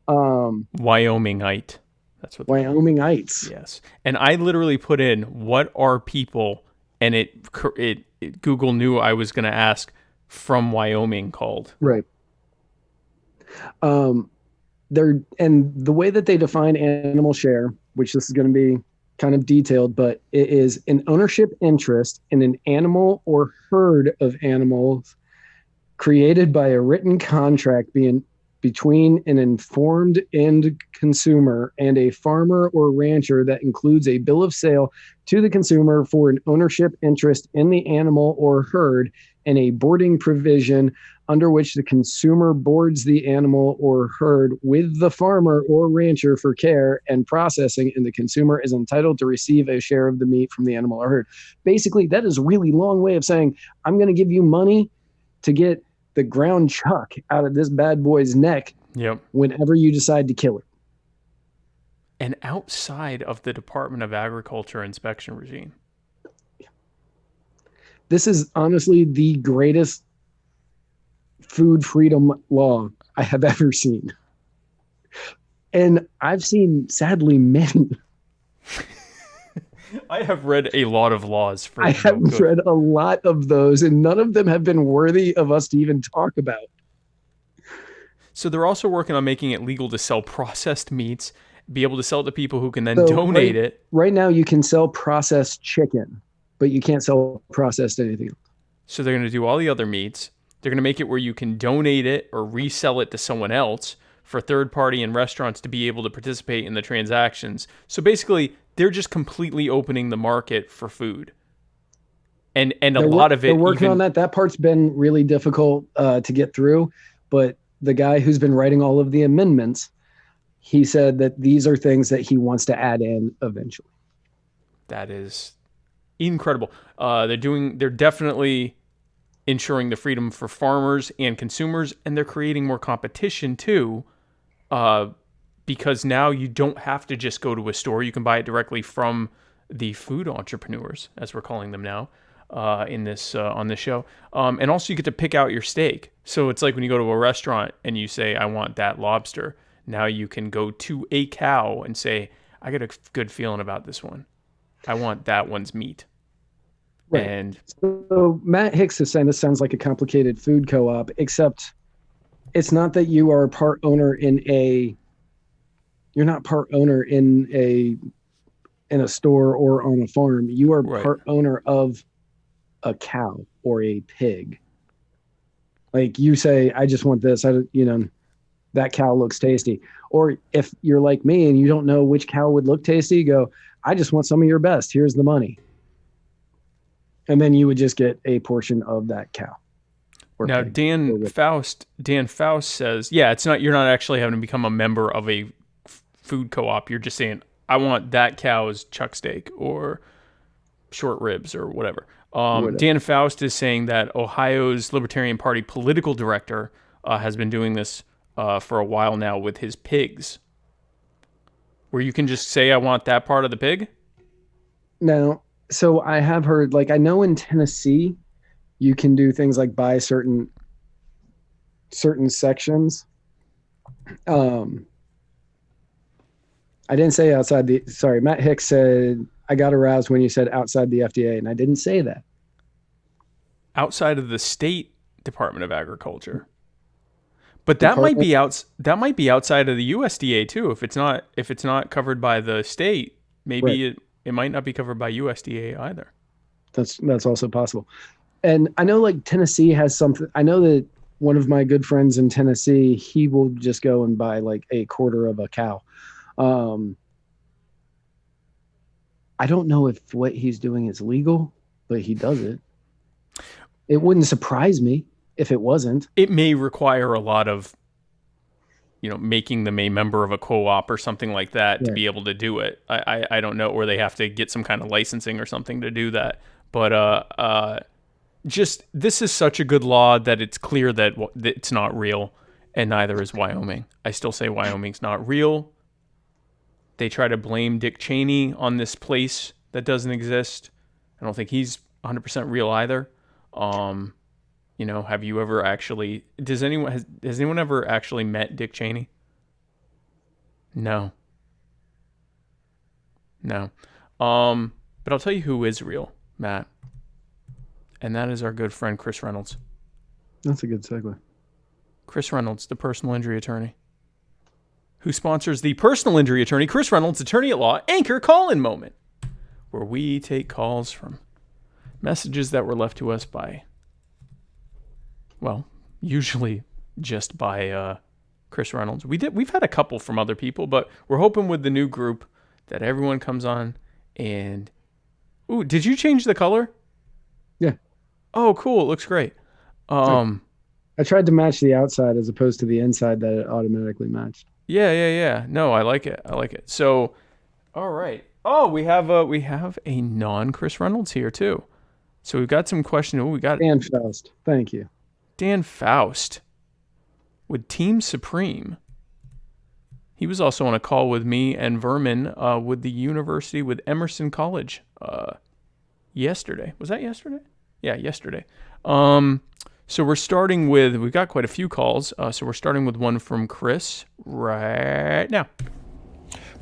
Wyomingite. That's what. Wyomingites. Yes, and I literally put in what are people, and it Google knew I was going to ask from Wyoming called. Right. And the way that they define animal share, which this is going to be kind of detailed, but it is an ownership interest in an animal or herd of animals created by a written contract between an informed end consumer and a farmer or rancher that includes a bill of sale to the consumer for an ownership interest in the animal or herd and a boarding provision under which the consumer boards the animal or herd with the farmer or rancher for care and processing, and the consumer is entitled to receive a share of the meat from the animal or herd. Basically, that is a really long way of saying, I'm going to give you money to get the ground chuck out of this bad boy's neck whenever you decide to kill it. And outside of the Department of Agriculture inspection regime. This is honestly the greatest food freedom law I have ever seen. And I've seen, sadly, many. I have read a lot of laws. I have read a lot of those, and none of them have been worthy of us to even talk about. So they're also working on making it legal to sell processed meats, be able to sell it to people who can then donate it. Right now, you can sell processed chicken, but you can't sell processed anything else. So they're going to do all the other meats. They're going to make it where you can donate it or resell it to someone else for third party and restaurants to be able to participate in the transactions. So basically, they're just completely opening the market for food. And lot of it... They're working on that. That part's been really difficult to get through. But the guy who's been writing all of the amendments, he said that these are things that he wants to add in eventually. That is incredible. They're definitely ensuring the freedom for farmers and consumers, and they're creating more competition too, because now you don't have to just go to a store. You can buy it directly from the food entrepreneurs, as we're calling them now, on this show. And also you get to pick out your steak. So it's like when you go to a restaurant and you say, I want that lobster. Now you can go to a cow and say, I got a good feeling about this one. I want that one's meat. Right. And so Matt Hicks is saying this sounds like a complicated food co-op, except it's not that you are part owner you're not part owner in a store or on a farm. You are part owner of a cow or a pig. Like you say, I just want this. That cow looks tasty. Or if you're like me and you don't know which cow would look tasty, you go, I just want some of your best. Here's the money. And then you would just get a portion of that cow. Now, Dan Faust says, you're not actually having to become a member of a food co-op. You're just saying, I want that cow's chuck steak or short ribs or whatever. Dan Faust is saying that Ohio's Libertarian Party political director has been doing this for a while now with his pigs, where you can just say, I want that part of the pig. No. So I have heard, I know in Tennessee, you can do things like buy certain sections. I didn't say outside Matt Hicks said, I got aroused when you said outside the FDA, and I didn't say that. Outside of the state Department of Agriculture. But that might be outside of the USDA too. If it's not covered by the state, maybe it might not be covered by USDA either. That's also possible. And I know Tennessee has something. I know that one of my good friends in Tennessee, he will just go and buy a quarter of a cow. I don't know if what he's doing is legal, but he does it. It wouldn't surprise me if it wasn't. It may require a lot of, making them a member of a co-op or something like that to be able to do it. I don't know, or they have to get some kind of licensing or something to do that. But this is such a good law that it's clear that it's not real, and neither is Wyoming. I still say Wyoming's not real. They try to blame Dick Cheney on this place that doesn't exist. I don't think he's 100% real either. Have you ever actually? Has anyone ever actually met Dick Cheney? No. But I'll tell you who is real, Matt. And that is our good friend Chris Reynolds. That's a good segue. Chris Reynolds, the personal injury attorney, who sponsors the personal injury attorney, Chris Reynolds, attorney at law, anchor call-in moment, where we take calls from messages that were left to us by, well, usually just by Chris Reynolds. We've had a couple from other people, but we're hoping with the new group that everyone comes on and... Ooh, did you change the color? Yeah. Oh, cool. It looks great. I tried to match the outside as opposed to the inside that it automatically matched. Yeah. No, I like it. So, all right. Oh, we have a non-Chris Reynolds here too. So we've got some questions. Oh, we got Dan Faust. Thank you. Dan Faust with Team Supreme. He was also on a call with me and Vermin with the university with Emerson College yesterday. Was that yesterday? Yeah, yesterday. So we're starting with, we've got quite a few calls. So we're starting with one from Chris right now.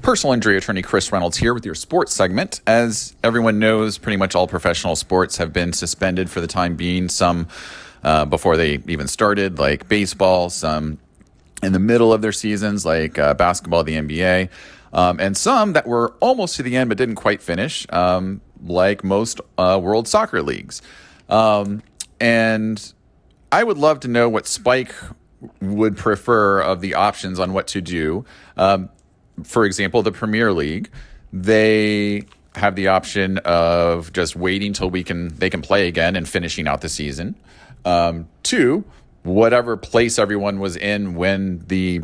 Personal injury attorney Chris Reynolds here with your sports segment. As everyone knows, pretty much all professional sports have been suspended for the time being. Some before they even started, like baseball, some in the middle of their seasons, like basketball, the NBA, and some that were almost to the end but didn't quite finish, like most world soccer leagues. And I would love to know what Spike would prefer of the options on what to do. For example, the Premier League, they have the option of just waiting till they can play again and finishing out the season. Two, whatever place everyone was in when the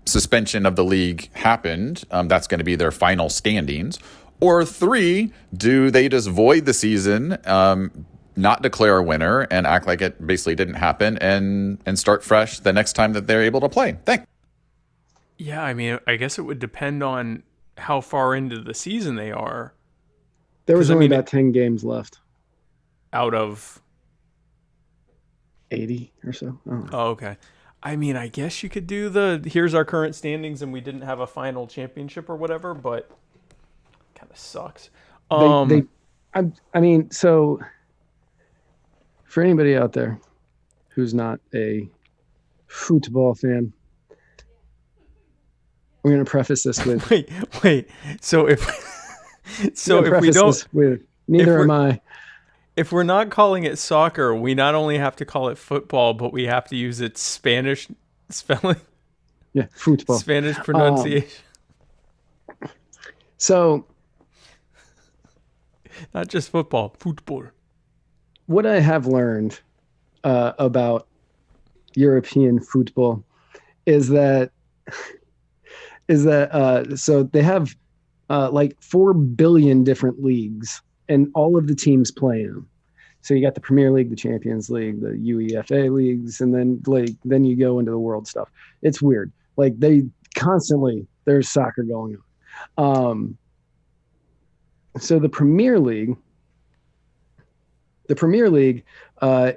suspension of the league happened, that's going to be their final standings. Or three, do they just void the season, not declare a winner, and act like it basically didn't happen and start fresh the next time that they're able to play? Thanks. Yeah, I mean, I guess it would depend on how far into the season they are. There was only about 10 games left. Out of 80 or so. Oh, okay. I mean, I guess you could do here's our current standings and we didn't have a final championship or whatever, but it kind of sucks. So for anybody out there who's not a football fan, we're going to preface this with... Wait. So if we don't... Neither am I. If we're not calling it soccer, we not only have to call it football, but we have to use its Spanish spelling. Yeah, football. Spanish pronunciation. So... Not just football. What I have learned about European football is that so they have like 4 billion different leagues and all of the teams play in them. So you got the Premier League, the Champions League, the UEFA leagues, and then you go into the world stuff. It's weird. Like there's soccer going on. So the Premier League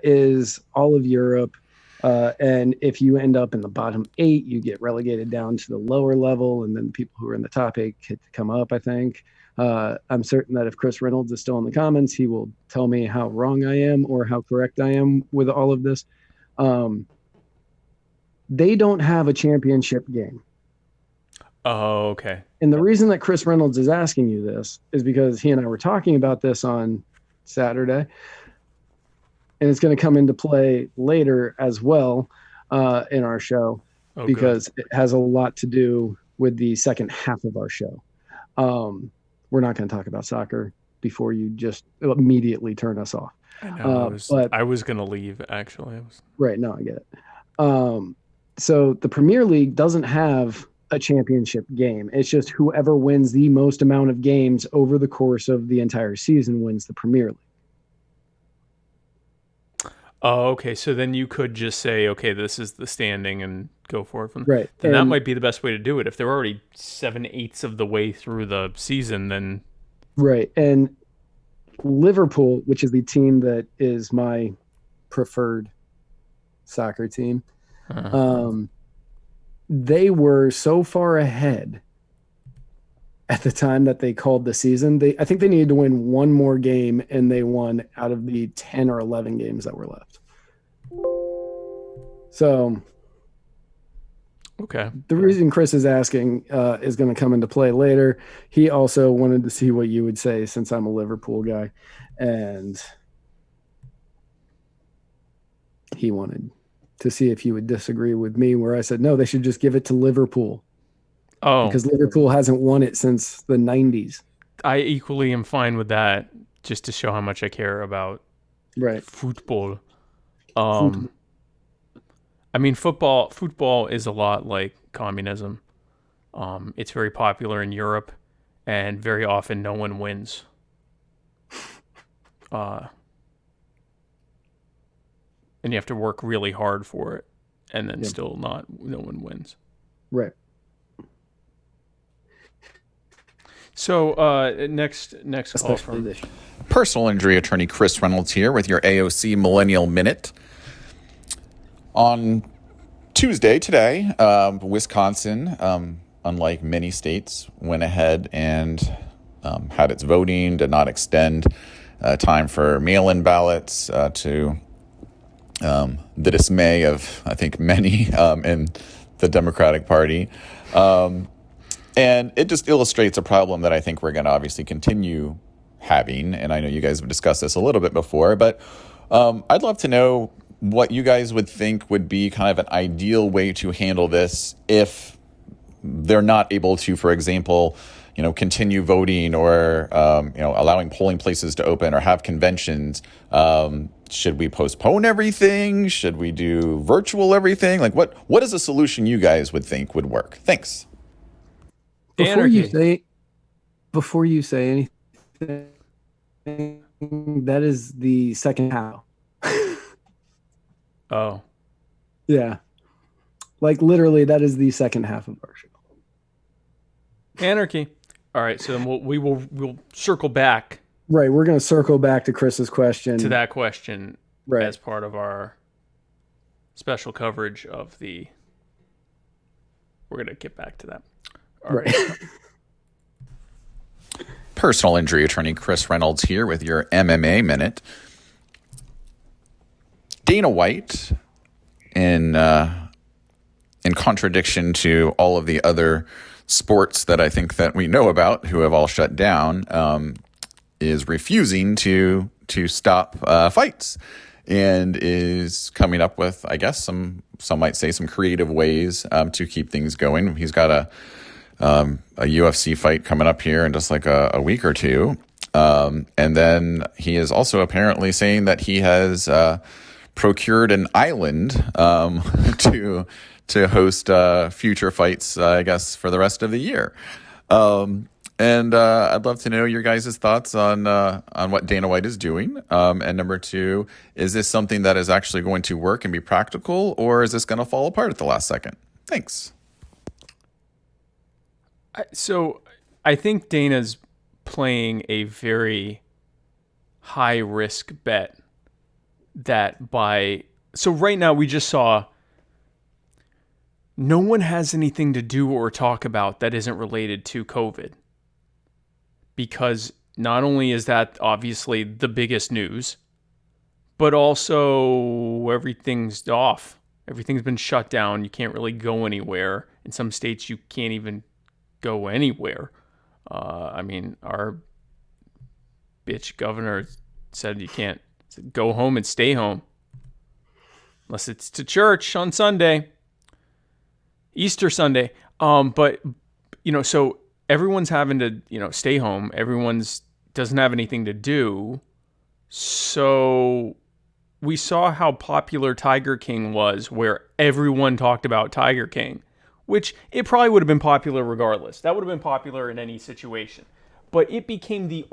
is all of Europe. And if you end up in the bottom 8, you get relegated down to the lower level. And then the people who are in the top 8 get to come up, I think. I'm certain that if Chris Reynolds is still in the comments, he will tell me how wrong I am or how correct I am with all of this. They don't have a championship game. Oh, okay. And the reason that Chris Reynolds is asking you this is because he and I were talking about this on Saturday. And it's going to come into play later as well in our show because it has a lot to do with the second half of our show. We're not going to talk about soccer before you just immediately turn us off. I know. I was going to leave, actually. Right. No, I get it. So the Premier League doesn't have a championship game. It's just whoever wins the most amount of games over the course of the entire season wins the Premier League. Oh, okay. So then you could just say, okay, this is the standing and go for it from Right. Then that And might be the best way to do it. If they're already 7/8 of the way through the season, then right. And Liverpool, which is the team that is my preferred soccer team, they were so far ahead at the time that they called the season. I think they needed to win one more game, and they won out of the 10 or 11 games that were left. So okay. the reason Chris is asking is going to come into play later. He also wanted to see what you would say, since I'm a Liverpool guy, and he wanted to see if you would disagree with me, where I said, no, they should just give it to Liverpool. Oh, Because Liverpool hasn't won it since the 90s. I equally am fine with that, just to show how much I care about Right. football. I mean, football is a lot like communism. It's very popular in Europe, and very often no one wins. And you have to work really hard for it, and then still no one wins. Right. So next call Especially from this year. Personal injury attorney Chris Reynolds here with your AOC Millennial Minute. On Tuesday, today, Wisconsin, unlike many states, went ahead and had its voting, did not extend time for mail-in ballots to the dismay of, I think, many in the Democratic Party. And it just illustrates a problem that I think we're going to obviously continue having. And I know you guys have discussed this a little bit before, but I'd love to know what you guys would think would be kind of an ideal way to handle this if they're not able to, for example, continue voting or, allowing polling places to open or have conventions. Should we postpone everything? Should we do virtual everything? Like what is a solution you guys would think would work? Thanks. Before you say anything, that is the second how. Oh, Yeah. Like literally, that is the second half of our show. anarchy. All right, so then we'll circle back Right. We're going to circle back to Chris's question. to that question Right. as part of our special coverage of the. We're gonna get back to that. All Right. Personal injury attorney Chris Reynolds here with your MMA Minute. Dana White, in contradiction to all of the other sports that I think that we know about who have all shut down, is refusing to stop fights and is coming up with, I guess, some might say some creative ways to keep things going. He's got a UFC fight coming up here in just like a week or two. And then he is also apparently saying that he has procured an island to host future fights, I guess, for the rest of the year. And I'd love to know your guys' thoughts on what Dana White is doing. And number two, is this something that is actually going to work and be practical, or is this going to fall apart at the last second? Thanks. So I think Dana's playing a very high risk bet so right now we just saw no one has anything to do or talk about that isn't related to COVID. Because not only is that obviously the biggest news, but also everything's off. Everything's been shut down. You can't really go anywhere. In some states, you can't even go anywhere. I mean, our bitch governor said you can't go home and stay home. Unless it's to church on Sunday. Easter Sunday. But, so everyone's having to, stay home. Everyone's doesn't have anything to do. So we saw how popular Tiger King was, where everyone talked about Tiger King, which it probably would have been popular regardless. That would have been popular in any situation. But it became the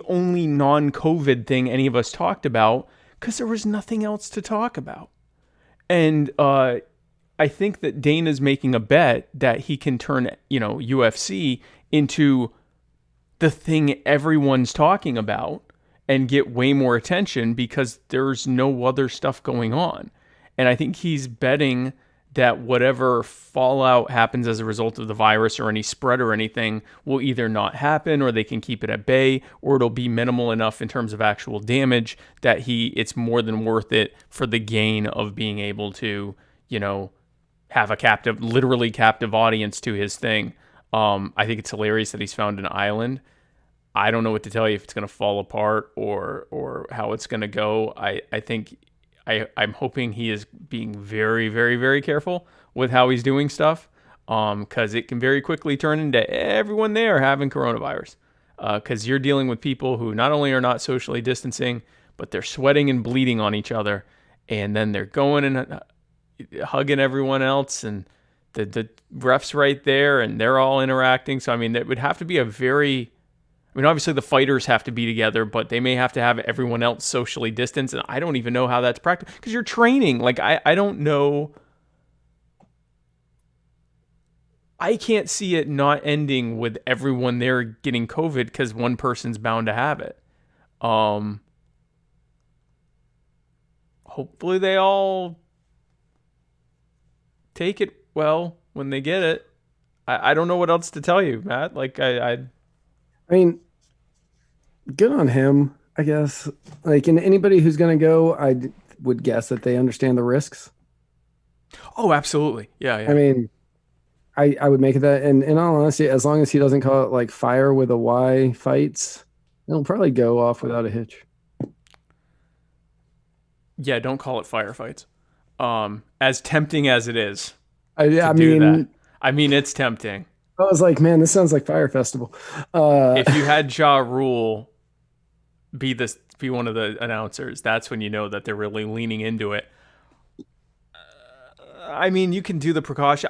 only non-COVID thing any of us talked about Because there was nothing else to talk about. And I think that Dana's making a bet that he can turn, UFC into the thing everyone's talking about and get way more attention because there's no other stuff going on. And I think he's betting that whatever fallout happens as a result of the virus or any spread or anything will either not happen, or they can keep it at bay, or it'll be minimal enough in terms of actual damage that it's more than worth it for the gain of being able to, have a literally captive audience to his thing. I think it's hilarious that he's found an island. I don't know what to tell you, if it's going to fall apart or how it's going to go. I think I'm hoping he is being very, very, very careful with how he's doing stuff, because it can very quickly turn into everyone there having coronavirus, because you're dealing with people who not only are not socially distancing, but they're sweating and bleeding on each other, and then they're going and hugging everyone else, and the ref's right there, and they're all interacting. So, I mean, it would have to be obviously the fighters have to be together, but they may have to have everyone else socially distanced, and I don't even know how that's practical, because you're training. Like, I don't know. I can't see it not ending with everyone there getting COVID because one person's bound to have it. Hopefully they all take it well when they get it. I don't know what else to tell you, Matt. Like, I mean, good on him, I guess. Like, and anybody who's going to go, I would guess that they understand the risks. Oh, absolutely. Yeah. I mean, I would make it that. And in all honesty, as long as he doesn't call it like fire with a Y fights, it'll probably go off without a hitch. Yeah, don't call it firefights. As tempting as it is. I mean, it's tempting. I was like, man, this sounds like Fire Festival. If you had Ja Rule be one of the announcers, that's when you know that they're really leaning into it. I mean, you can do the precaution.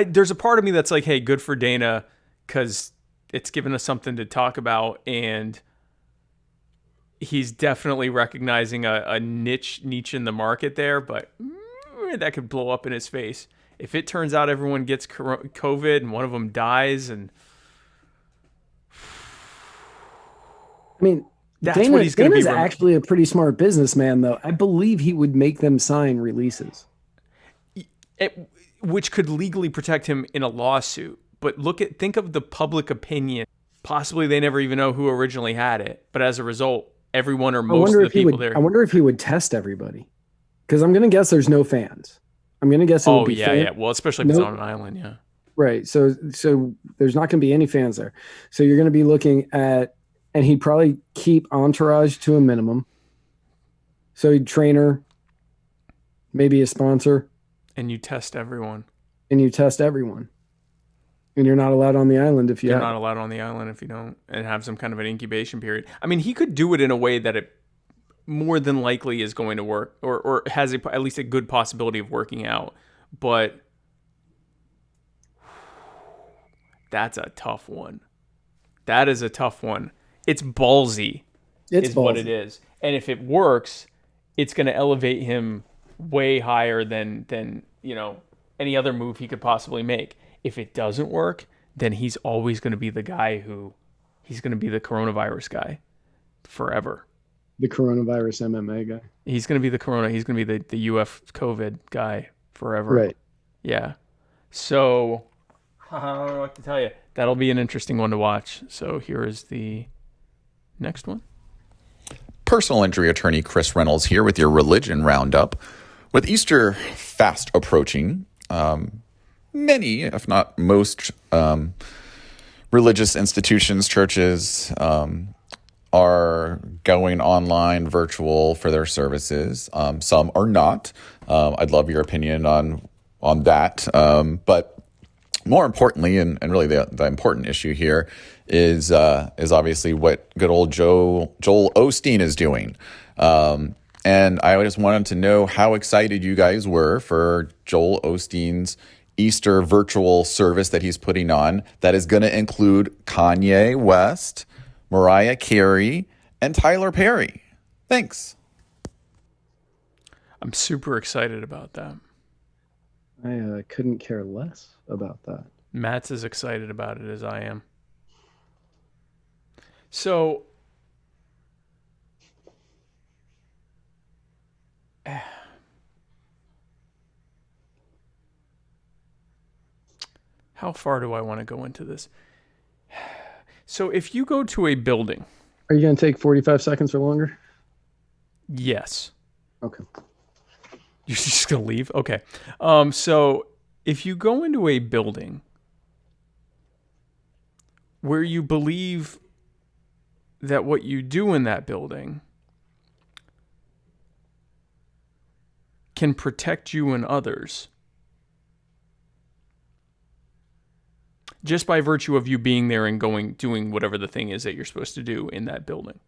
There's a part of me that's like, hey, good for Dana, because it's given us something to talk about, and he's definitely recognizing a niche in the market there, but that could blow up in his face. If it turns out everyone gets COVID and one of them dies, and I mean, that's what he's going to be. Dana's actually a pretty smart businessman, though. I believe he would make them sign releases, which could legally protect him in a lawsuit. But think of the public opinion. Possibly they never even know who originally had it, but as a result, everyone or most of the people there. I wonder if he would test everybody, because I'm going to guess there's no fans. I'm going to guess it would be yeah. Well, especially if it's on an island, yeah. Right. So there's not going to be any fans there. So you're going to be looking at, and he'd probably keep entourage to a minimum. So he'd trainer, maybe a sponsor. And you test everyone. And you're not allowed on the island if you're not allowed on the island if you don't, and have some kind of an incubation period. I mean, he could do it in a way that it more than likely is going to work, or has at least a good possibility of working out. But that's a tough one. That is a tough one. It's ballsy. What it is. And if it works, it's going to elevate him way higher than any other move he could possibly make. If it doesn't work, then he's always going to be the guy he's going to be the coronavirus guy forever. The coronavirus MMA guy. He's going to be he's going to be the UF COVID guy forever. Right. Yeah. So I don't know what to tell you. That'll be an interesting one to watch. So here is the next one. Personal injury attorney Chris Reynolds here with your religion roundup. With Easter fast approaching, many, if not most, religious institutions, churches, are going online, virtual for their services. Some are not. I'd love your opinion on that. But more importantly, and really the important issue here is obviously what good old Joel Osteen is doing. And I just wanted to know how excited you guys were for Joel Osteen's Easter virtual service that he's putting on that is going to include Kanye West, Mariah Carey, and Tyler Perry. Thanks. I'm super excited about that. I couldn't care less about that. Matt's as excited about it as I am. So, how far do I want to go into this? So, if you go to a building, Are you going to take 45 seconds or longer? yes. Okay. You're just going to leave? Okay. So, if you go into a building where you believe that what you do in that building can protect you and others, just by virtue of you being there and doing whatever the thing is that you're supposed to do in that building,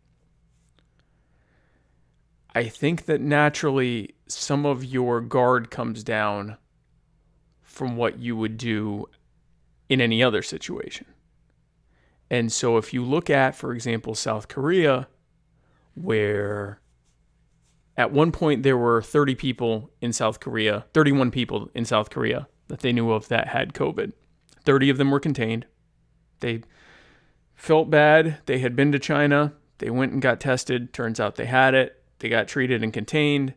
I think that naturally some of your guard comes down from what you would do in any other situation. And so if you look at, for example, South Korea, where at one point there were 30 people in South Korea, 31 people in South Korea that they knew of that had COVID. 30 of them were contained. They felt bad. They had been to China. They went and got tested. Turns out they had it. They got treated and contained.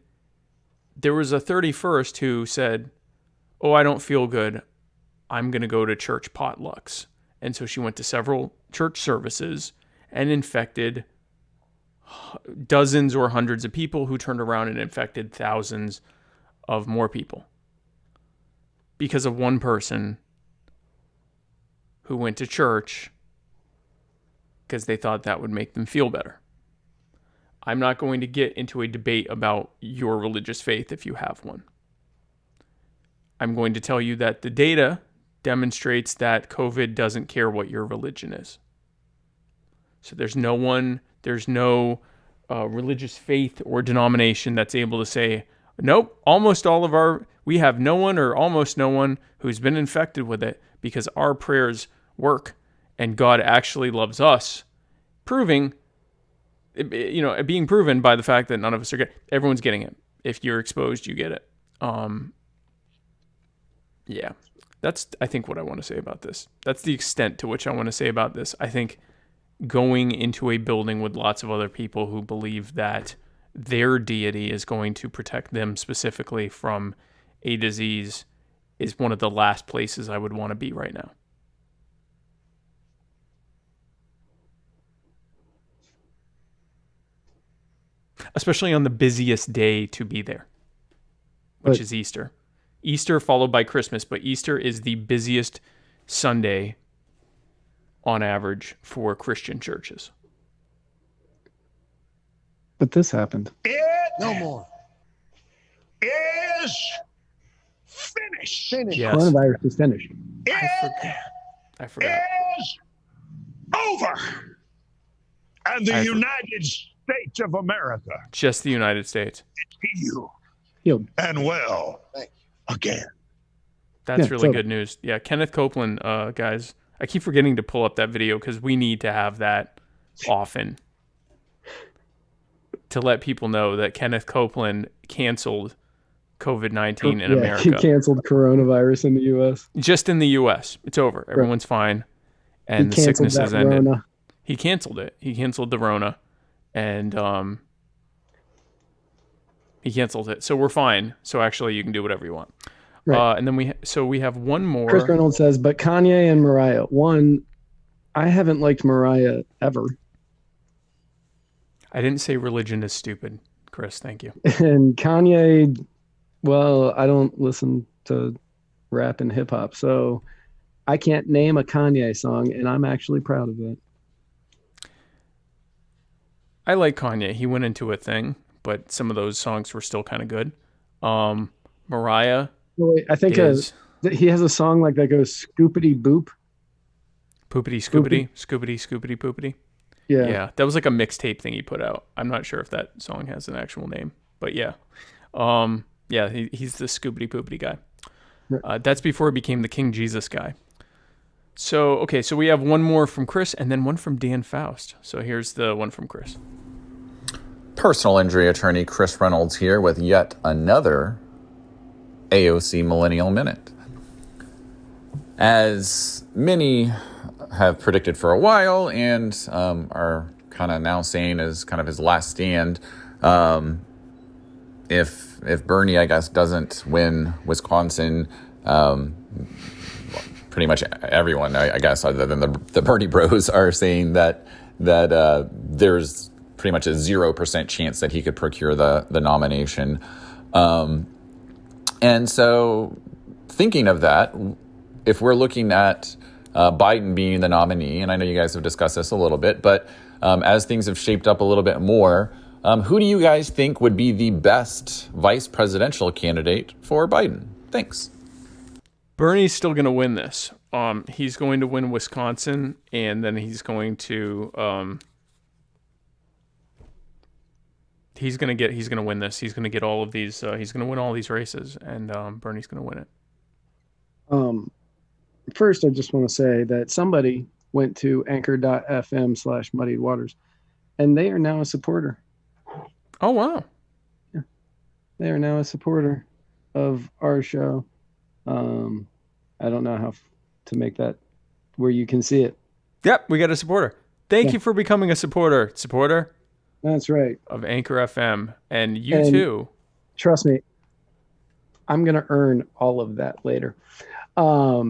There was a 31st who said, "Oh, I don't feel good. I'm going to go to church potlucks." And so she went to several church services and infected dozens or hundreds of people, who turned around and infected thousands of more people because of one person who went to church because they thought that would make them feel better. I'm not going to get into a debate about your religious faith if you have one. I'm going to tell you that the data demonstrates that COVID doesn't care what your religion is. So there's no religious faith or denomination that's able to say, nope, we have no one or almost no one who's been infected with it because our prayers work and God actually loves us, being proven by the fact that none of us are everyone's getting it. If you're exposed, you get it. Yeah, that's, I think, what I want to say about this. That's the extent to which I want to say about this. I think going into a building with lots of other people who believe that their deity is going to protect them specifically from a disease is one of the last places I would want to be right now. Especially on the busiest day to be there, which is Easter. Easter followed by Christmas, but Easter is the busiest Sunday on average for Christian churches. But this happened. No more. Is finished. Yes. Coronavirus is finished. I forgot. Is over. And the United States of America Just the United States. Healed. and well again. That's really good news. Yeah, Kenneth Copeland, guys. I keep forgetting to pull up that video because we need to have that often to let people know that Kenneth Copeland canceled COVID-19 in America. He canceled coronavirus in the U.S. Just in the U.S. It's over. Everyone's fine. And the sickness has ended. Rona. He canceled it. He canceled the Rona. And he canceled it. So we're fine. So actually you can do whatever you want. Right. And then we have one more. Chris Reynolds says, but Kanye and Mariah. One, I haven't liked Mariah ever. I didn't say religion is stupid, Chris. Thank you. And Kanye, well, I don't listen to rap and hip hop, so I can't name a Kanye song, and I'm actually proud of that. I like Kanye. He went into a thing, but some of those songs were still kind of good. Mariah. Wait, I think he has a song like that goes scoopity boop. Poopity scoopity, scoopity scoopity poopity. Yeah, that was like a mixtape thing he put out. I'm not sure if that song has an actual name, but yeah. He's the scoopity poopity guy. Right. That's before he became the King Jesus guy. So we have one more from Chris and then one from Dan Faust. So here's the one from Chris. Personal injury attorney Chris Reynolds here with yet another AOC Millennial Minute. As many have predicted for a while and are kind of now saying is kind of his last stand, if Bernie, I guess, doesn't win Wisconsin, pretty much everyone, I guess, other than the Bernie bros, are saying that there's pretty much a 0% chance that he could procure the nomination. And so thinking of that, if we're looking at Biden being the nominee, and I know you guys have discussed this a little bit, but as things have shaped up a little bit more, who do you guys think would be the best vice presidential candidate for Biden? Thanks. Bernie's still going to win this. He's going to win Wisconsin, and then he's going to he's going to win this. He's going to get all of these. He's going to win all these races, and Bernie's going to win it. First, I just want to say that somebody went to anchor.fm/Muddied Waters, and they are now a supporter. Oh, wow. Yeah. They are now a supporter of our show. I don't know how to make that where you can see it. Yep, we got a supporter. Thank you for becoming a supporter. Supporter? That's right. Of Anchor FM. And you too. Trust me, I'm going to earn all of that later. Yeah.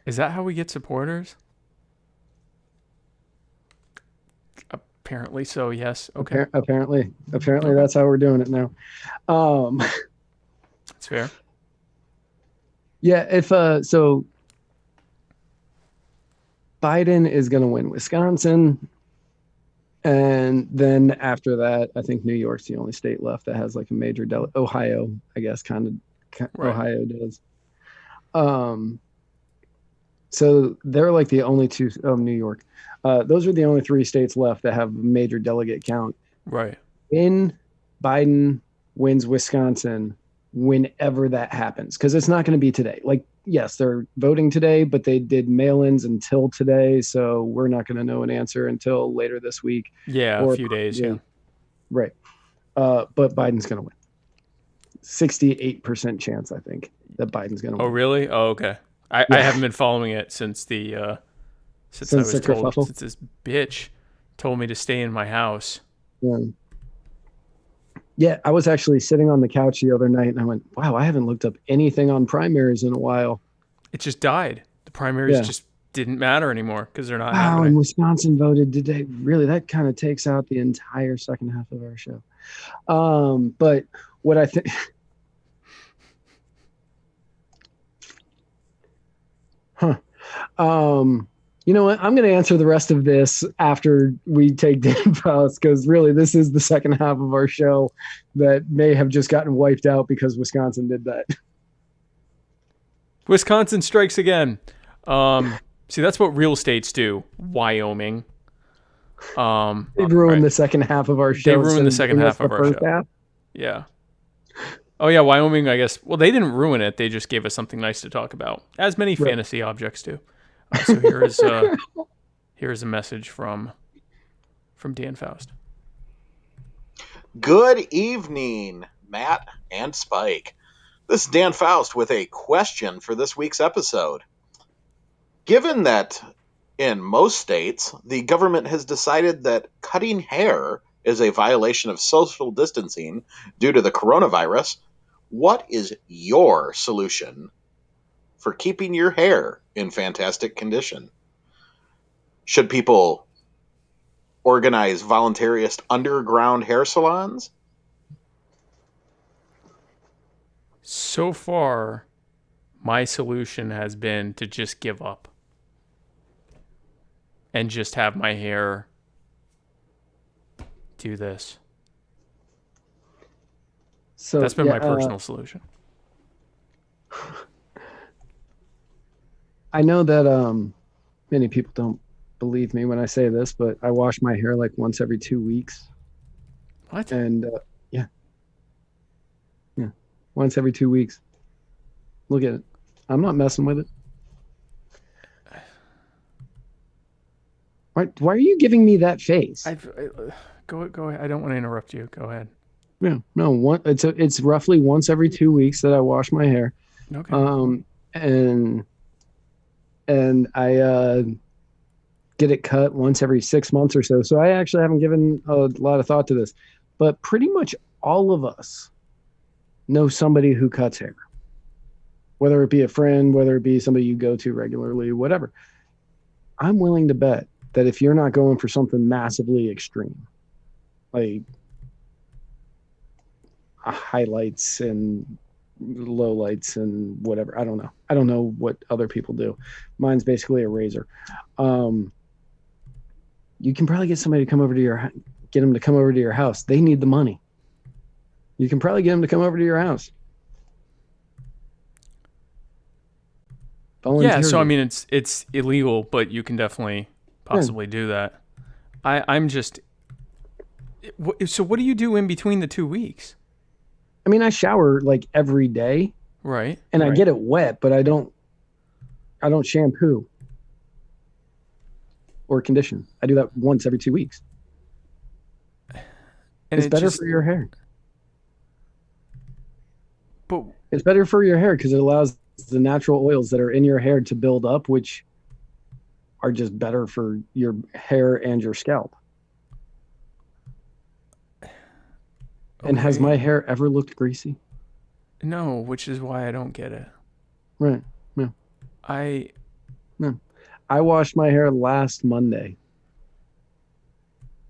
Is that how we get supporters? Apparently so, yes. Okay. Apparently that's how we're doing it now. That's fair. Yeah, if so Biden is going to win Wisconsin, and then after that, I think New York's the only state left that has like a major Ohio, I guess, kind of right. Ohio does. So they're like the only two. New York. Those are the only three states left that have a major delegate count. Right. When Biden wins Wisconsin, whenever that happens, because it's not going to be today. Like, yes, they're voting today, but they did mail-ins until today, so we're not going to know an answer until later this week. Yeah, a few days. Yeah. Right. But Biden's going to win. 68% chance, I think, that Biden's going to win. Oh, really? Oh, okay. I haven't been following it since since this bitch told me to stay in my house. Yeah, I was actually sitting on the couch the other night and I went, wow, I haven't looked up anything on primaries in a while. It just died. The primaries just didn't matter anymore because they're not happening. And Wisconsin voted today. Really, that kind of takes out the entire second half of our show. But what I think... You know what? I'm going to answer the rest of this after we take Dan Faust, because really this is the second half of our show that may have just gotten wiped out because Wisconsin did that. Wisconsin strikes again. See, that's what real states do. Wyoming. They've ruined the second half of our show. They ruined the second half of our show. Half. Yeah. Oh, yeah, Wyoming, I guess. Well, they didn't ruin it. They just gave us something nice to talk about, as many fantasy objects do. So here is a message from Dan Faust. Good evening, Matt and Spike. This is Dan Faust with a question for this week's episode. Given that in most states, the government has decided that cutting hair is a violation of social distancing due to the coronavirus, what is your solution for keeping your hair in fantastic condition? Should people organize voluntarist underground hair salons? So far, my solution has been to just give up and just have my hair do this. So that's been my personal solution. I know that many people don't believe me when I say this, but I wash my hair like once every 2 weeks. What? And yeah, once every 2 weeks. Look at it. I'm not messing with it. Why are you giving me that face? Go ahead. I don't want to interrupt you. Go ahead. Yeah, no. It's roughly once every 2 weeks that I wash my hair. Okay. And I get it cut once every 6 months or so. So I actually haven't given a lot of thought to this, but pretty much all of us know somebody who cuts hair, whether it be a friend, whether it be somebody you go to regularly, whatever. I'm willing to bet that if you're not going for something massively extreme, like highlights and lowlights and whatever, I don't know what other people do. Mine's basically a razor. You can probably get somebody to come over to get them to come over to your house. They need the money. You can probably get them to come over to your house. Yeah, so I mean, it's illegal, but you can definitely possibly do that. I'm just. So what do you do in between the 2 weeks? I mean, I shower like every day, right? And I get it wet, but I don't shampoo or condition. I do that once every 2 weeks. And it's better for your hair. But it's better for your hair because it allows the natural oils that are in your hair to build up, which are just better for your hair and your scalp. Okay. And has my hair ever looked greasy? No, which is why I don't get it. Right. Yeah. I washed my hair last Monday.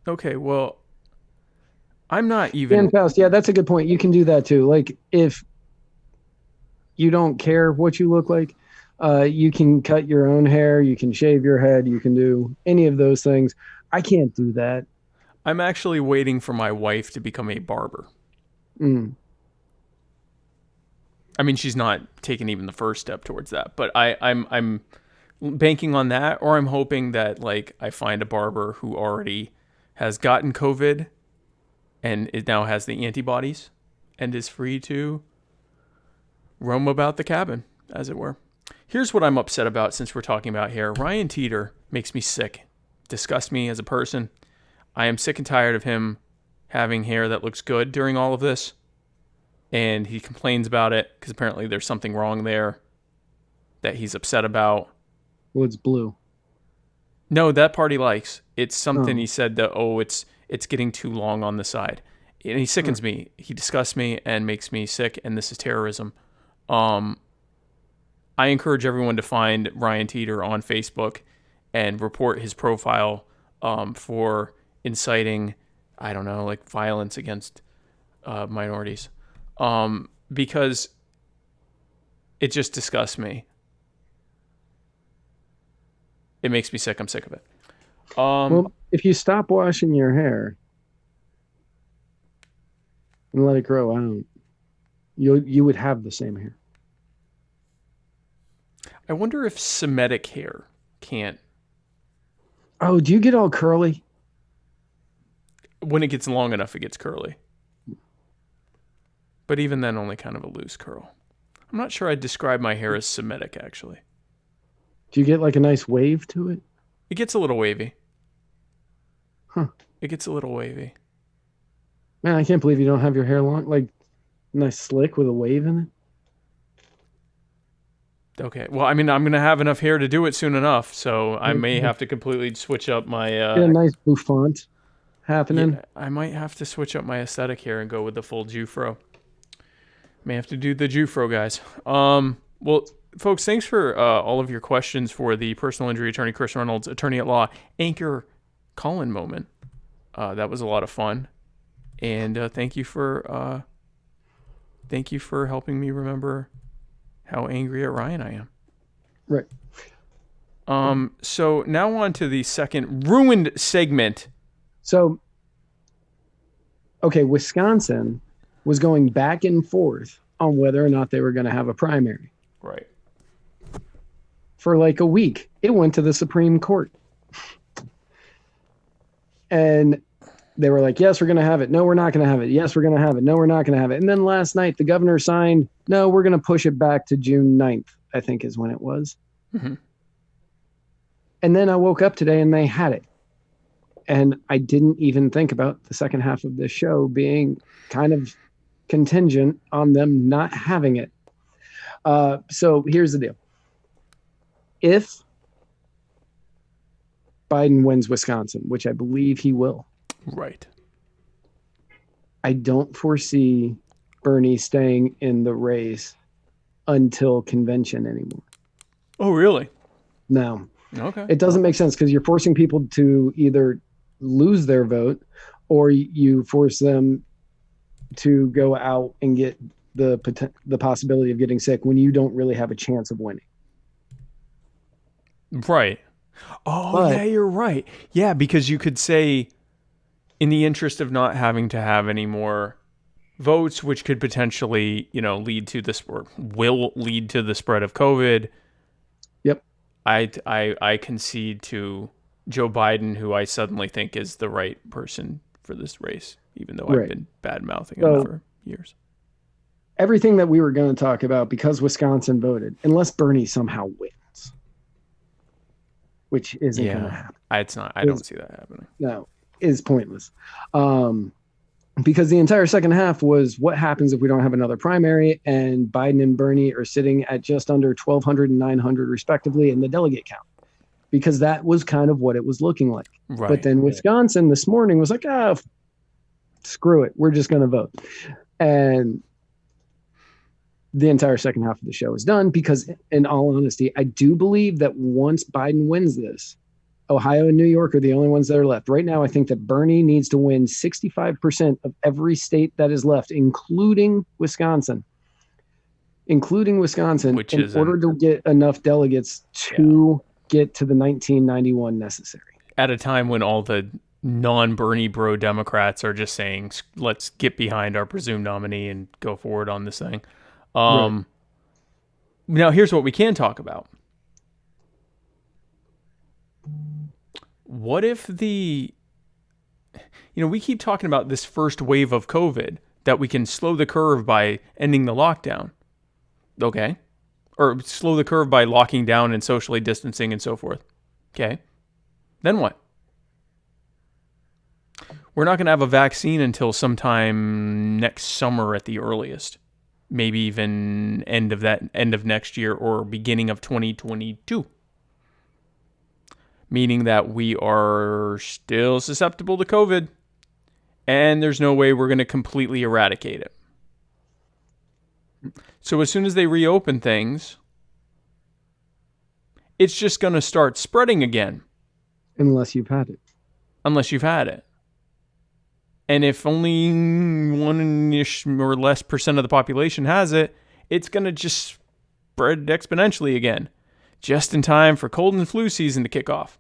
Okay, well, I'm not even... Dan Faust, yeah, that's a good point. You can do that too. Like, if you don't care what you look like, you can cut your own hair, you can shave your head, you can do any of those things. I can't do that. I'm actually waiting for my wife to become a barber. Mm. I mean, she's not taken even the first step towards that, but I'm banking on that, or I'm hoping that like I find a barber who already has gotten COVID and it now has the antibodies and is free to roam about the cabin, as it were. Here's what I'm upset about since we're talking about hair. Ryan Teeter makes me sick, disgusts me as a person. I am sick and tired of him having hair that looks good during all of this. And he complains about it because apparently there's something wrong there that he's upset about. Well, it's blue. No, that part he likes. It's something he said that, it's getting too long on the side. And he sickens me. He disgusts me and makes me sick, and this is terrorism. I encourage everyone to find Ryan Teeter on Facebook and report his profile for inciting, I don't know, like violence against minorities. Because it just disgusts me. It makes me sick. I'm sick of it. Well, if you stop washing your hair and let it grow out, you would have the same hair. I wonder if Semitic hair can't. Oh, do you get all curly? When it gets long enough, it gets curly. But even then, only kind of a loose curl. I'm not sure I'd describe my hair as Semitic, actually. Do you get like a nice wave to it? It gets a little wavy. Huh. It gets a little wavy. Man, I can't believe you don't have your hair long, like nice slick with a wave in it. Okay. Well, I mean, I'm going to have enough hair to do it soon enough, so I may have to completely switch up my... Get a nice bouffant happening. Yeah, I might have to switch up my aesthetic here and go with the full Jufro. May have to do the Jufro, guys. Well, folks, thanks for all of your questions for the personal injury attorney, Chris Reynolds, attorney at law, anchor call-in moment. That was a lot of fun. And thank you for helping me remember how angry at Ryan I am. Right. So now on to the second ruined segment. So, okay, Wisconsin was going back and forth on whether or not they were going to have a primary. Right. For like a week. It went to the Supreme Court. And they were like, yes, we're going to have it. No, we're not going to have it. Yes, we're going to have it. No, we're not going to have it. And then last night, the governor signed, no, we're going to push it back to June 9th, I think is when it was. Mm-hmm. And then I woke up today and they had it. And I didn't even think about the second half of this show being kind of contingent on them not having it. So here's the deal. If Biden wins Wisconsin, which I believe he will, Right. I don't foresee Bernie staying in the race until convention anymore. Oh, really? No, Okay. it doesn't make sense because you're forcing people to either lose their vote or you force them to go out and get the possibility of getting sick when you don't really have a chance of winning. Right. Oh, But- yeah, you're right. Yeah, because you could say, in the interest of not having to have any more votes, which could potentially, lead to this, or will lead to the spread of COVID. Yep. I concede to Joe Biden, who I suddenly think is the right person for this race, even though I've Right. been bad-mouthing So- him for years. Everything that we were going to talk about, because Wisconsin voted, unless Bernie somehow wins, which isn't going to happen. I don't see that happening. No, is pointless. Because the entire second half was what happens if we don't have another primary, and Biden and Bernie are sitting at just under 1,200 and 900 respectively in the delegate count, because that was kind of what it was looking like. Right. But then Wisconsin this morning was like, screw it, we're just going to vote. And the entire second half of the show is done because, in all honesty, I do believe that once Biden wins this, Ohio and New York are the only ones that are left. Right now, I think that Bernie needs to win 65% of every state that is left, including Wisconsin. Which in is order to get enough delegates to get to the 1991 necessary. At a time when all the non-Bernie bro Democrats are just saying, let's get behind our presumed nominee and go forward on this thing. Right. Now, here's what we can talk about. What if we keep talking about this first wave of COVID, that we can slow the curve by ending the lockdown. Okay. Or slow the curve by locking down and socially distancing and so forth. Okay. Then what? We're not going to have a vaccine until sometime next summer at the earliest. Maybe even end of next year or beginning of 2022. Meaning that we are still susceptible to COVID, and there's no way we're going to completely eradicate it. So as soon as they reopen things, it's just going to start spreading again. Unless you've had it. And if only 1-ish or less % of the population has it, it's going to just spread exponentially again, just in time for cold and flu season to kick off.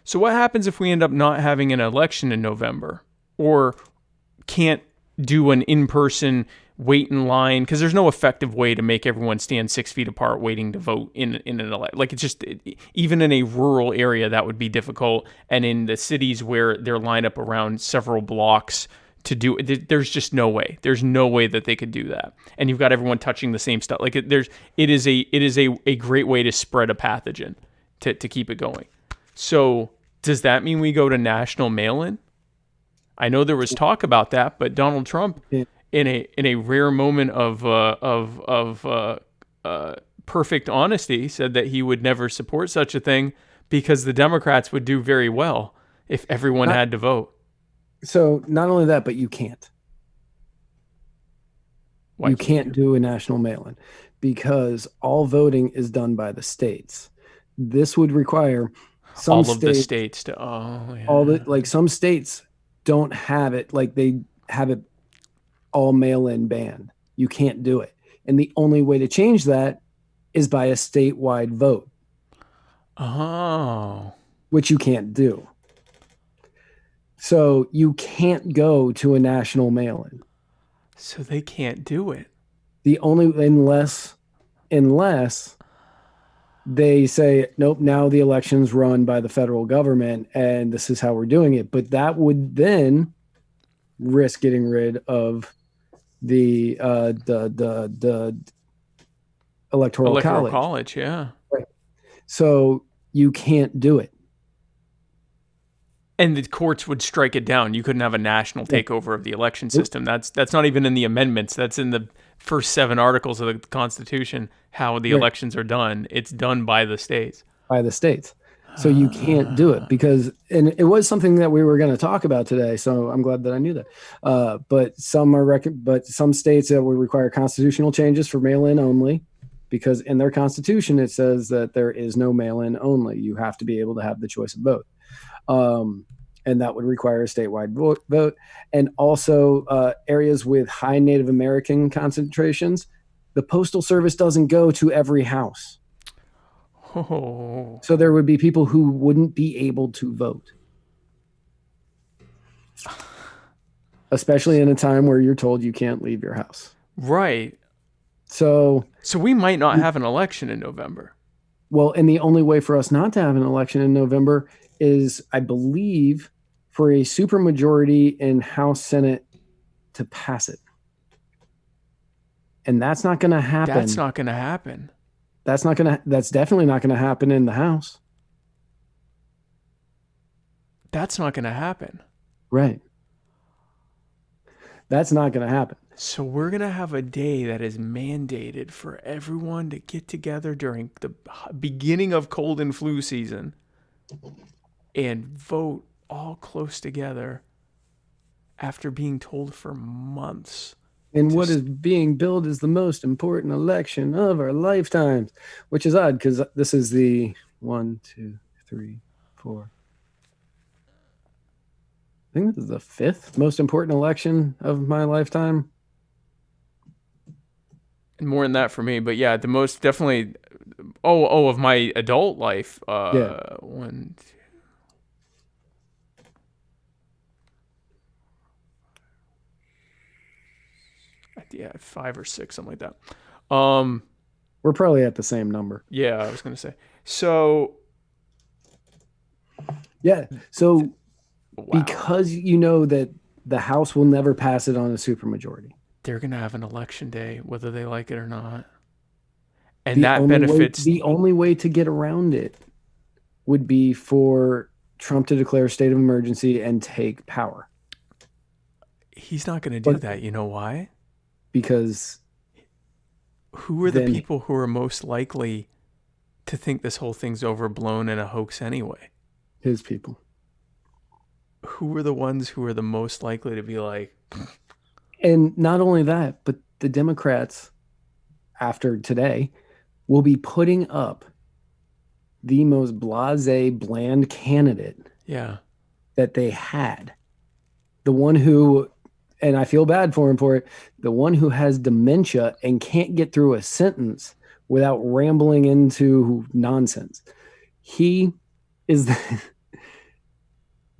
So what happens if we end up not having an election in November, or can't do an in-person wait in line, because there's no effective way to make everyone stand 6 feet apart waiting to vote in an election. Like, it's just, even in a rural area, that would be difficult. And in the cities where they're lined up around several blocks to do it, there's just no way. There's no way that they could do that. And you've got everyone touching the same stuff. Like, it is a great way to spread a pathogen to keep it going. So does that mean we go to national mail-in? I know there was talk about that, but Donald Trump, in a rare moment of perfect honesty, said that he would never support such a thing because the Democrats would do very well if everyone had to vote. So not only that, but you can't. Why you can't do a national mail-in because all voting is done by the states. This would require some all of the states to some states don't have it, like they have it all mail-in ban. You can't do it. And the only way to change that is by a statewide vote. Oh. Which you can't do. So you can't go to a national mail-in. So they can't do it. Unless they say, nope, now the election's run by the federal government and this is how we're doing it. But that would then risk getting rid of the electoral college. Yeah. Right. So you can't do it. And the courts would strike it down. You couldn't have a national takeover of the election system. That's not even in the amendments. That's in the first 7 articles of the Constitution, how the elections are done. It's done by the states. By the states. So you can't do it because, and it was something that we were going to talk about today. So I'm glad that I knew that. But some states that will require constitutional changes for mail-in only, because in their constitution it says that there is no mail-in only. You have to be able to have the choice of both. And that would require a statewide vote. And also areas with high Native American concentrations, the Postal Service doesn't go to every house. Oh. So there would be people who wouldn't be able to vote. Especially in a time where you're told you can't leave your house. Right. So we might not have an election in November. Well, and the only way for us not to have an election in November is, I believe, for a supermajority in House Senate to pass it. And that's not going to happen. That's not going to happen. That's definitely not going to happen in the House. That's not going to happen. Right. That's not going to happen. So we're going to have a day that is mandated for everyone to get together during the beginning of cold and flu season and vote all close together after being told for months. And what is being billed as the most important election of our lifetimes, which is odd because this is the 1, 2, 3, 4. I think this is the 5th most important election of my lifetime. And more than that for me, but yeah, the most definitely. Of my adult life. 1, 2. Yeah, 5 or 6, something like that. We're probably at the same number. Yeah, I was gonna say. So. Yeah. So, Wow. because you know that the House will never pass it on a supermajority. They're going to have an election day, whether they like it or not. And that benefits. The only way to get around it would be for Trump to declare a state of emergency and take power. He's not going to do that. You know why? Because who are the people who are most likely to think this whole thing's overblown and a hoax anyway? His people. Who are the ones who are the most likely to be like... And not only that, but the Democrats, after today, will be putting up the most blasé, bland candidate that they had. The one who, and I feel bad for him for it, the one who has dementia and can't get through a sentence without rambling into nonsense. He is...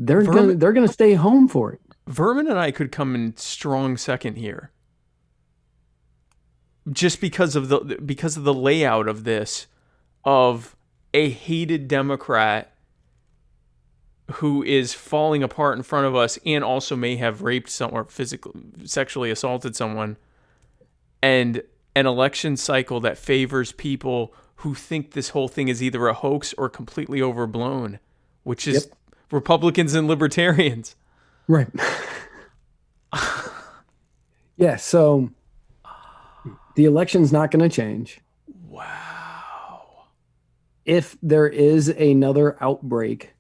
They're gonna stay home for it. Vermin and I could come in strong second here, just because of the layout of this, of a hated Democrat who is falling apart in front of us and also may have raped someone or sexually assaulted someone, and an election cycle that favors people who think this whole thing is either a hoax or completely overblown, which is Republicans and libertarians. Right. Yeah, so the election's not going to change. Wow. If there is another outbreak,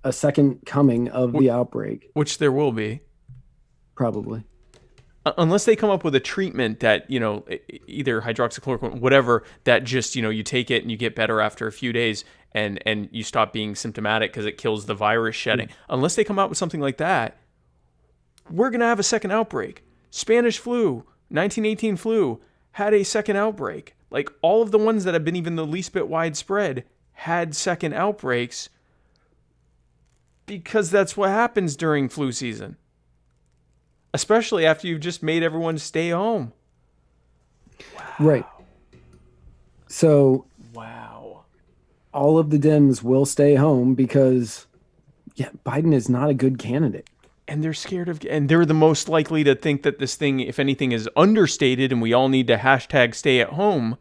a second coming of the outbreak. Which there will be. Probably. Unless they come up with a treatment that, either hydroxychloroquine, whatever, that just, you take it and you get better after a few days and you stop being symptomatic because it kills the virus shedding. Unless they come out with something like that, we're going to have a second outbreak. Spanish flu, 1918 flu, had a second outbreak. Like, all of the ones that have been even the least bit widespread had second outbreaks because that's what happens during flu season. Especially after you've just made everyone stay home. Wow. Right. So, wow. All of the Dems will stay home because, Biden is not a good candidate. And they're scared of, and they're the most likely to think that this thing, if anything, is understated and we all need to hashtag stay at home.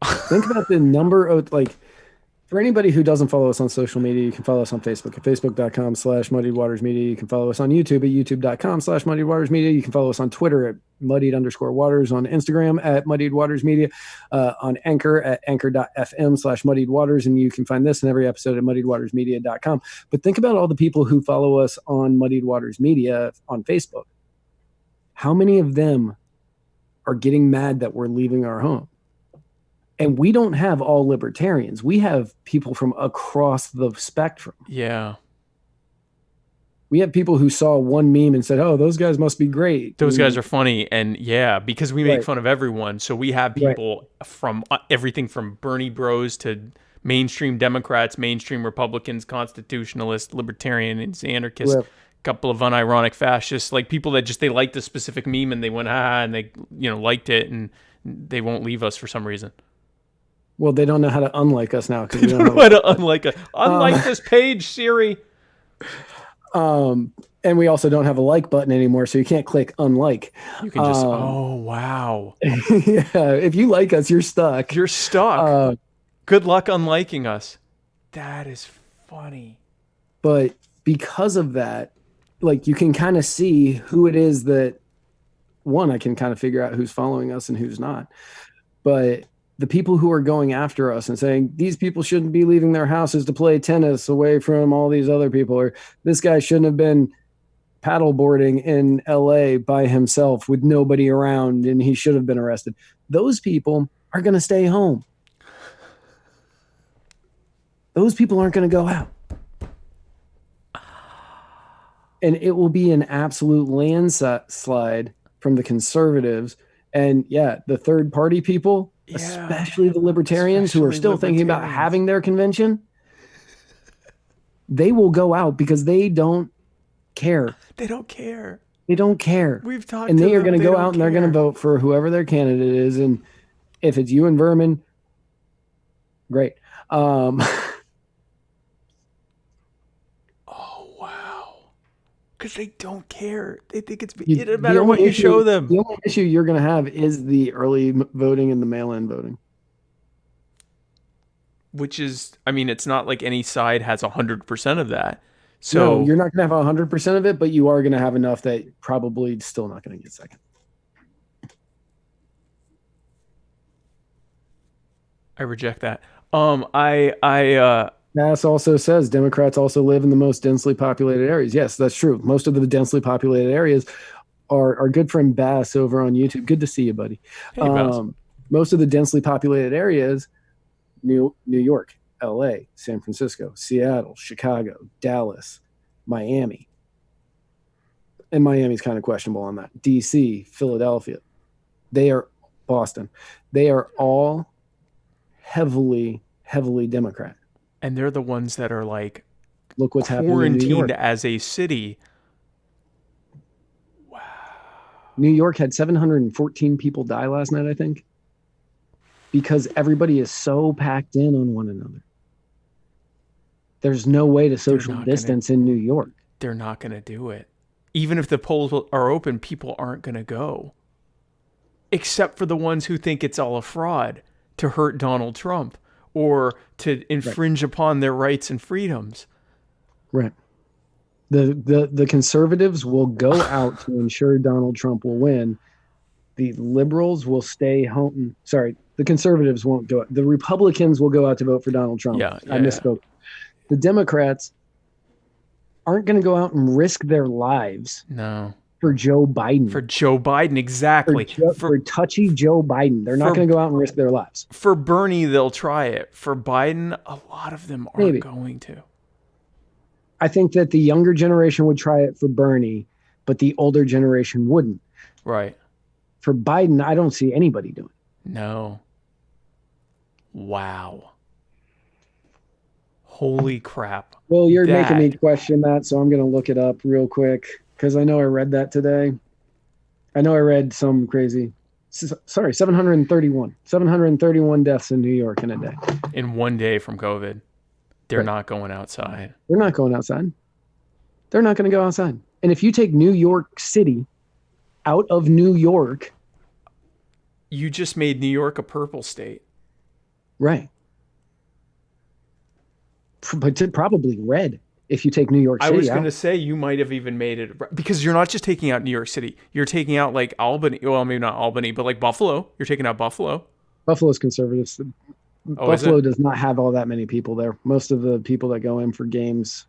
Think about the number of, For anybody who doesn't follow us on social media, you can follow us on Facebook at facebook.com/muddiedwatersmedia. You can follow us on YouTube at youtube.com/muddiedwatersmedia. You can follow us on Twitter at muddied_waters, on Instagram at muddiedwatersmedia, on Anchor at anchor.fm/muddiedwaters. And you can find this in every episode at muddiedwatersmedia.com. But think about all the people who follow us on Muddied Waters Media on Facebook. How many of them are getting mad that we're leaving our home? And we don't have all libertarians. We have people from across the spectrum. Yeah. We have people who saw one meme and said, oh, those guys must be great. Those guys are funny. And yeah, because we make Right. fun of everyone. So we have people from everything from Bernie bros to mainstream Democrats, mainstream Republicans, constitutionalists, libertarians, anarchists, Right. couple of unironic fascists, like people that just, they liked a specific meme and they went, and they, liked it, and they won't leave us for some reason. Well, they don't know how to unlike us now. They don't know how to unlike this page, Siri. And we also don't have a like button anymore, so you can't click unlike. You can just, oh, wow. Yeah, if you like us, you're stuck. You're stuck. Good luck unliking us. That is funny. But because of that, like, you can kind of see who it is that, one, I can kind of figure out who's following us and who's not. But the people who are going after us and saying these people shouldn't be leaving their houses to play tennis away from all these other people, or this guy shouldn't have been paddleboarding in LA by himself with nobody around and he should have been arrested. Those people are going to stay home. Those people aren't going to go out. And it will be an absolute landslide from the conservatives. And yeah, the third party people, especially the libertarians who are still thinking about having their convention, they will go out because they don't care. They don't care. They don't care. We've talked and to they are them. going to They go don't out and they're going to care. vote for whoever their candidate is. And if it's you and Vermin, great. Because they don't care. They think it The doesn't matter only what you issue- show them. The only issue you're going to have is the early voting and the mail-in voting. Which is, I mean, it's not like any side has 100% of that. So No, you're not going to have 100% of it, but you are going to have enough that probably still not going to get second. I reject that. I NAS also says Democrats also live in the most densely populated areas. Yes, that's true. Most of the densely populated areas are our good friend Bass over on YouTube. Good to see you, buddy. Hey, Bass. Most of the densely populated areas, New York, LA, San Francisco, Seattle, Chicago, Dallas, Miami. And Miami's kind of questionable on that. DC, Philadelphia. Boston. They are all heavily Democrat. and they're the ones that are like Look what's happening in New York. quarantined as a city. New York had 714 people die last night, I think, because everybody is so packed in on one another. There's no way to social distance in New York. They're not going to do it. Even if the polls are open, people aren't going to go. Except for the ones who think it's all a fraud to hurt Donald Trump or to infringe upon their rights and freedoms. Right. The conservatives will go out to ensure Donald Trump will win. The liberals will stay home. Sorry, the conservatives won't go out. The Republicans will go out to vote for Donald Trump. I misspoke. The Democrats aren't going to go out and risk their lives. No. For Joe Biden. For Joe Biden, exactly. For touchy Joe Biden. They're not going to go out and risk their lives. For Bernie, they'll try it. For Biden, a lot of them aren't going to. I think that the younger generation would try it for Bernie, but the older generation wouldn't. Right. For Biden, I don't see anybody doing it. No. Wow. Holy crap. Well, you're making me question that, so I'm going to look it up real quick because I know I read that today. I know I read some crazy. Sorry, 731 deaths in New York in a day. In one day from COVID. They're not going outside. They're not going outside. They're not going to go outside. And if you take New York City out of New York. You just made New York a purple state. Right. probably red if you take New York City I was out. going to say you might have even made it because you're not just taking out New York City. You're taking out like Albany. Well, maybe not Albany, but like Buffalo. You're taking out Buffalo. Buffalo's conservatives. Oh, Buffalo does not have all that many people there. Most of the people that go in for games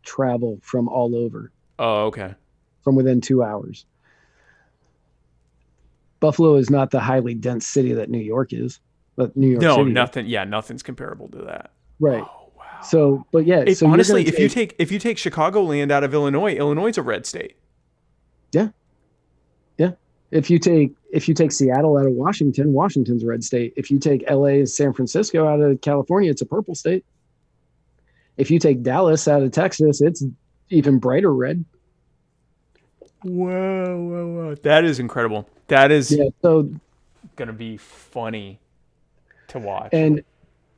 travel from all over. Oh, okay. From within 2 hours. Buffalo is not the highly dense city that New York is. But New York City. No, nothing. Yeah, nothing's comparable to that. Right. Oh, wow. So, but yeah. So honestly, if you take Chicagoland out of Illinois, Illinois is a red state. Yeah. Yeah. If you take Seattle out of Washington, Washington's a red state. If you take LA and San Francisco out of California, it's a purple state. If you take Dallas out of Texas, it's even brighter red. Whoa. That is incredible. That is going to be funny to watch. And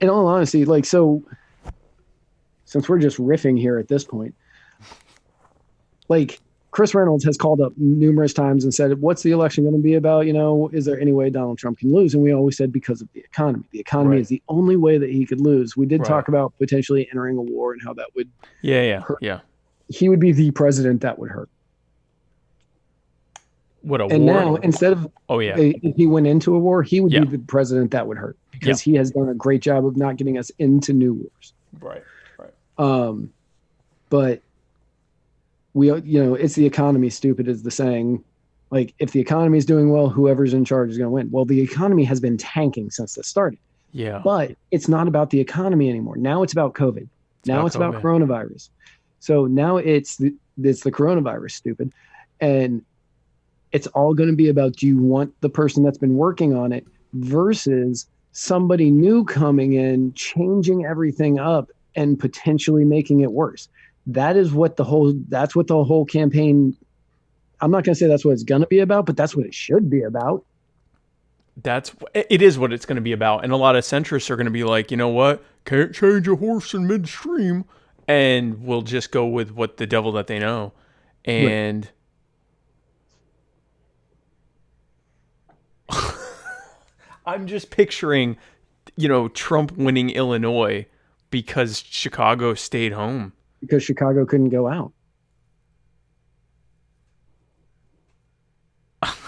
in all honesty, like, so since we're just riffing here at this point, like Chris Reynolds has called up numerous times and said, what's the election going to be about? You know, is there any way Donald Trump can lose? And we always said because of the economy. The economy is the only way that he could lose. We did talk about potentially entering a war and how that would hurt. Yeah. He would be the president that would hurt. What a and war. now, instead of if he went into a war, he would be the president that would hurt because he has done a great job of not getting us into new wars. Right. But we, it's the economy, stupid is the saying. Like, if the economy is doing well, whoever's in charge is going to win. Well, the economy has been tanking since this started. Yeah. But it's not about the economy anymore. Now it's about COVID. Now it's about coronavirus. So now it's the coronavirus, stupid. And it's all going to be about, do you want the person that's been working on it versus somebody new coming in, changing everything up and potentially making it worse. That's what the whole campaign, I'm not going to say that's what it's going to be about, but that's what it should be about. It is what it's going to be about. And a lot of centrists are going to be like, you know what? Can't change a horse in midstream. And we'll just go with what the devil that they know. And I'm just picturing, Trump winning Illinois because Chicago stayed home. Because Chicago couldn't go out.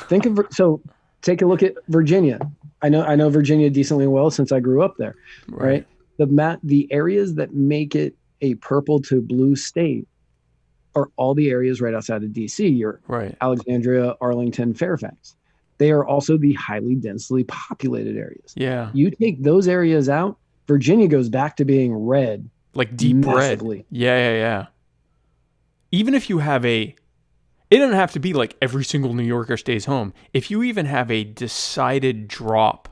Take a look at Virginia. I know Virginia decently well since I grew up there, right? The areas that make it a purple to blue state are all the areas right outside of DC. You're Alexandria, Arlington, Fairfax. They are also the highly densely populated areas. Yeah. You take those areas out, Virginia goes back to being red. Like deep massively. Red. Yeah. Even if you have it doesn't have to be like every single New Yorker stays home. If you even have a decided drop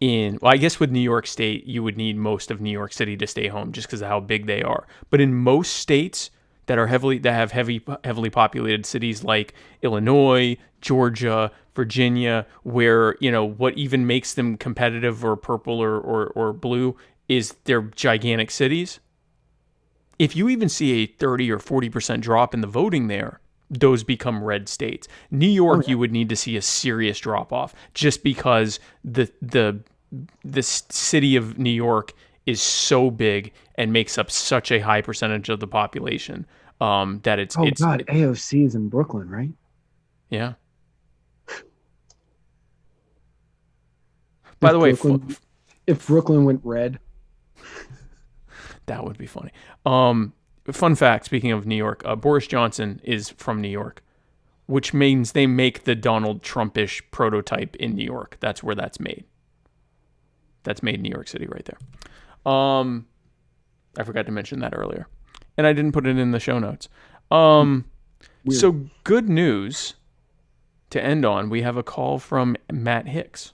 I guess with New York State, you would need most of New York City to stay home just because of how big they are. But in most states that have heavily populated cities like Illinois, Georgia, Virginia, where, what even makes them competitive or purple or blue is they're gigantic cities. If you even see a 30 or 40% drop in the voting there, those become red states. New York, you would need to see a serious drop off just because the city of New York is so big and makes up such a high percentage of the population that it's. AOC is in Brooklyn, right? Yeah. By the way, if Brooklyn went red, that would be funny. Fun fact, speaking of New York, Boris Johnson is from New York, which means they make the Donald Trumpish prototype in New York. That's where that's made. That's made in New York City right there. I forgot to mention that earlier. And I didn't put it in the show notes. So good news to end on. We have a call from Matt Hicks,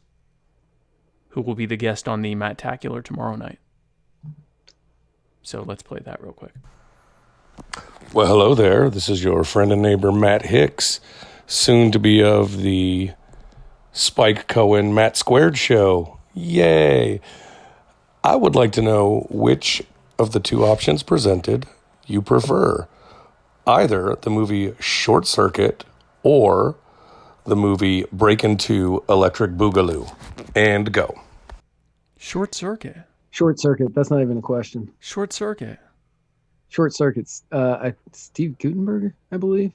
who will be the guest on the Matt-tacular tomorrow night. So let's play that real quick. Well, hello there. This is your friend and neighbor, Matt Hicks, soon to be of the Spike Cohen Matt Squared show. Yay. I would like to know which of the two options presented you prefer. Either the movie Short Circuit or the movie Break Into Electric Boogaloo. And go. Short Circuit. Short Circuit. That's not even a question. Short Circuit. Short Circuits. Steve Gutenberg, I believe.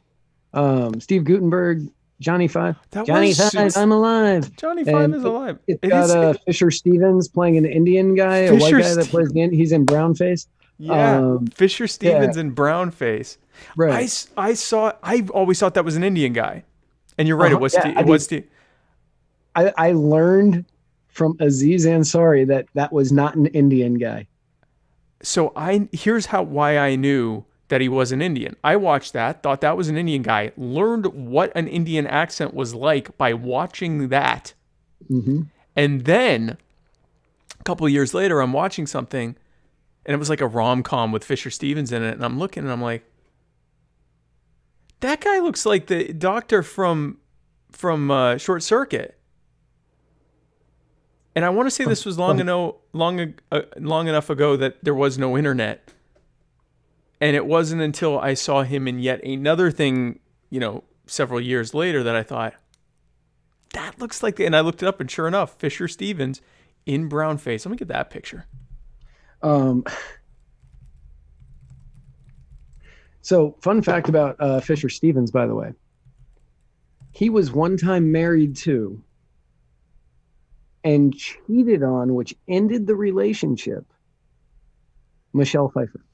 Steve Gutenberg, Johnny Five. That Johnny was- Five, I'm alive. Johnny Five And is alive. It's It got is- Fisher Stevens playing an Indian guy, a white Fisher guy that plays the Indian. He's in brownface. Yeah, Fisher Stevens and Brownface. Right. I always thought that was an Indian guy, and you're right. It was. Steve. I learned from Aziz Ansari that was not an Indian guy. So here's why I knew that he was an Indian. I watched that, thought that was an Indian guy, learned what an Indian accent was like by watching that. Mm-hmm. And then a couple of years later, I'm watching something, and it was like a rom-com with Fisher Stevens in it, and I'm looking and I'm like, that guy looks like the doctor from Short Circuit. And I want to say this was long enough ago that there was no internet. And it wasn't until I saw him in yet another thing, several years later that I thought, that looks like, and I looked it up, and sure enough, Fisher Stevens in brownface. Let me get that picture. So, fun fact about Fisher Stevens, by the way. He was one time married to and cheated on, which ended the relationship, Michelle Pfeiffer.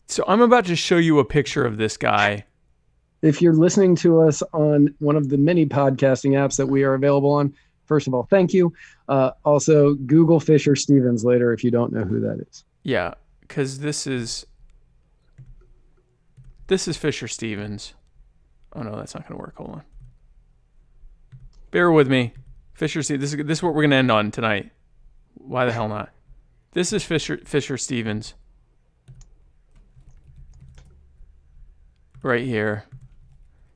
So I'm about to show you a picture of this guy. If you're listening to us on one of the many podcasting apps that we are available on, first of all, thank you. Also, Google Fisher Stevens later if you don't know who that is. Yeah, because this is Fisher Stevens. Oh no, that's not going to work. Hold on. Bear with me. Fisher Stevens. This is what we're going to end on tonight. Why the hell not? This is Fisher Stevens. Right here.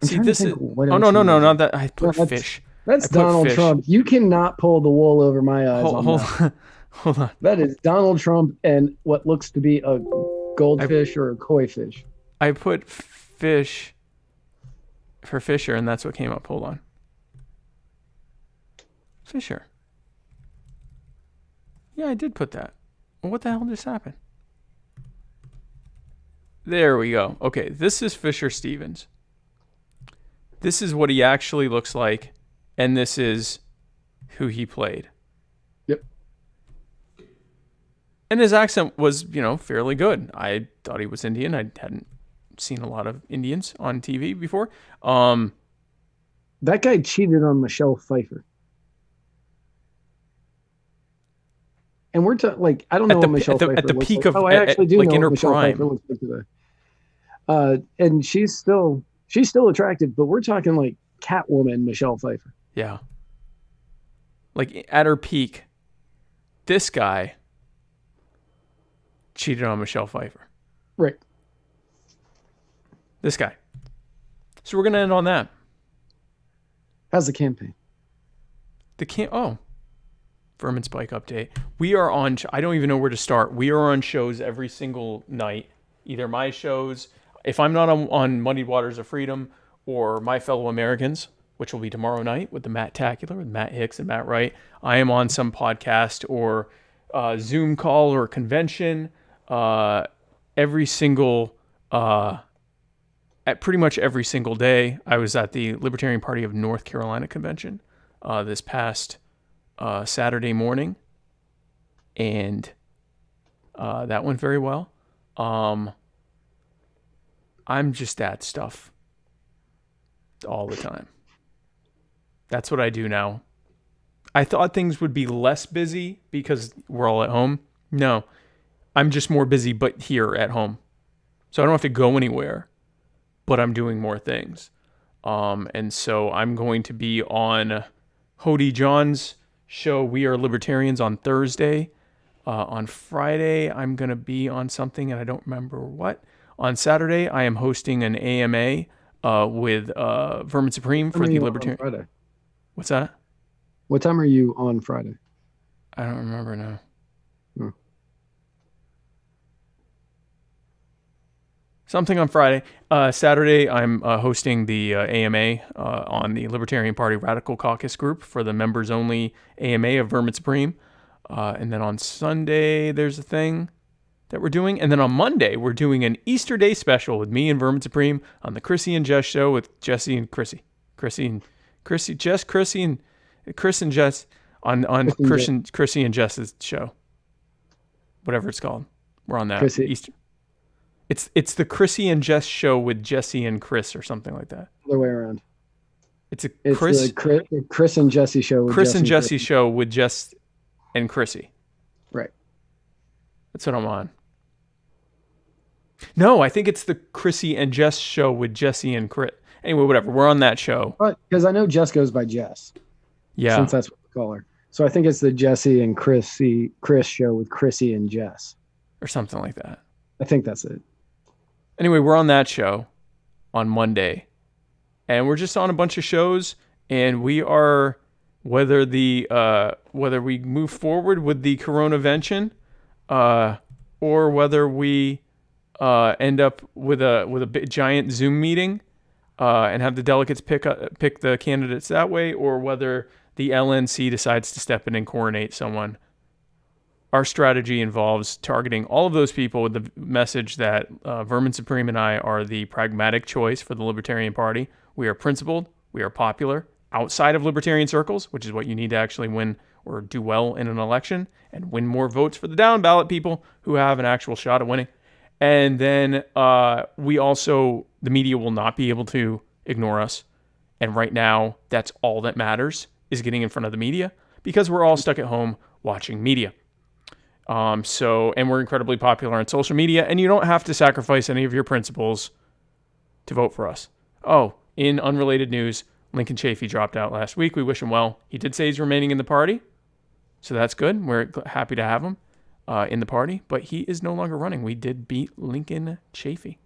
See, this is. Oh no, not that. I put fish. That's Donald Trump. You cannot pull the wool over my eyes. Hold on. That is Donald Trump and what looks to be a goldfish or a koi fish. I put fish for Fisher, and that's what came up. Hold on. Fisher. Yeah, I did put that. Well, what the hell just happened? There we go. Okay, this is Fisher Stevens. This is what he actually looks like, and this is who he played. Yep. And his accent was, fairly good. I thought he was Indian. I hadn't seen a lot of Indians on TV before. That guy cheated on Michelle Pfeiffer. And we're I don't know what Michelle Pfeiffer at the looks peak like. of, I actually do know in her what Michelle prime. Pfeiffer looks like today. And she's still attractive, but we're talking like Catwoman Michelle Pfeiffer. Yeah. Like at her peak, this guy cheated on Michelle Pfeiffer. Right. This guy. So we're going to end on that. How's the campaign? Vermin Spike update. We are on, I don't even know where to start. We are on shows every single night. Either my shows, if I'm not on Muddied Waters of Freedom, or My Fellow Americans, which will be tomorrow night with the Matt Tacular, with Matt Hicks and Matt Wright. I am on some podcast or Zoom call or convention every single, at pretty much every single day. I was at the Libertarian Party of North Carolina convention this past Saturday morning, and that went very well. I'm just at stuff all the time. That's what I do now. I thought things would be less busy because we're all at home. No, I'm just more busy, but here at home. So I don't have to go anywhere, but I'm doing more things. And so I'm going to be on Hody John's show, We Are Libertarians, on Thursday. On Friday, I'm going to be on something, and I don't remember what. On Saturday, I am hosting an AMA with Vermin Supreme for the Libertarian. Friday? What's that? What time are you on Friday? I don't remember now. Something on Friday. Saturday, I'm hosting the AMA on the Libertarian Party Radical Caucus group for the members-only AMA of Vermin Supreme. And then on Sunday, there's a thing that we're doing. And then on Monday, we're doing an Easter Day special with me and Vermin Supreme on the Chrissy and Jess show with Jesse and Chrissy. Chrissy and Chris and Jess on Chrissy and Jess's show. Whatever it's called. We're on that. Chrissy. Easter. It's the Chrissy and Jess show with Jesse and Chris or something like that. Other way around. It's the Chris and Jesse show. With Chris and Jesse show with Jess and Chrissy. Right. That's what I'm on. No, I think it's the Chrissy and Jess show with Jesse and Chris. Anyway, whatever. We're on that show. Because I know Jess goes by Jess. Yeah. Since that's what we call her. So I think it's the Jesse and Chris show with Chrissy and Jess. Or something like that. I think that's it. Anyway, we're on that show on Monday. And we're just on a bunch of shows. And we are, whether we move forward with the coronavention, or whether we end up with a big, giant Zoom meeting and have the delegates pick the candidates that way, or whether the LNC decides to step in and coronate someone. Our strategy involves targeting all of those people with the message that Vermin Supreme and I are the pragmatic choice for the Libertarian Party. We are principled. We are popular outside of libertarian circles, which is what you need to actually win or do well in an election and win more votes for the down ballot people who have an actual shot at winning. And then we also, the media will not be able to ignore us. And right now, that's all that matters, is getting in front of the media, because we're all stuck at home watching media. And we're incredibly popular on social media, and you don't have to sacrifice any of your principles to vote for us. Oh, in unrelated news, Lincoln Chafee dropped out last week. We wish him well. He did say he's remaining in the party, so that's good. We're happy to have him in the party, but he is no longer running. We did beat Lincoln Chafee.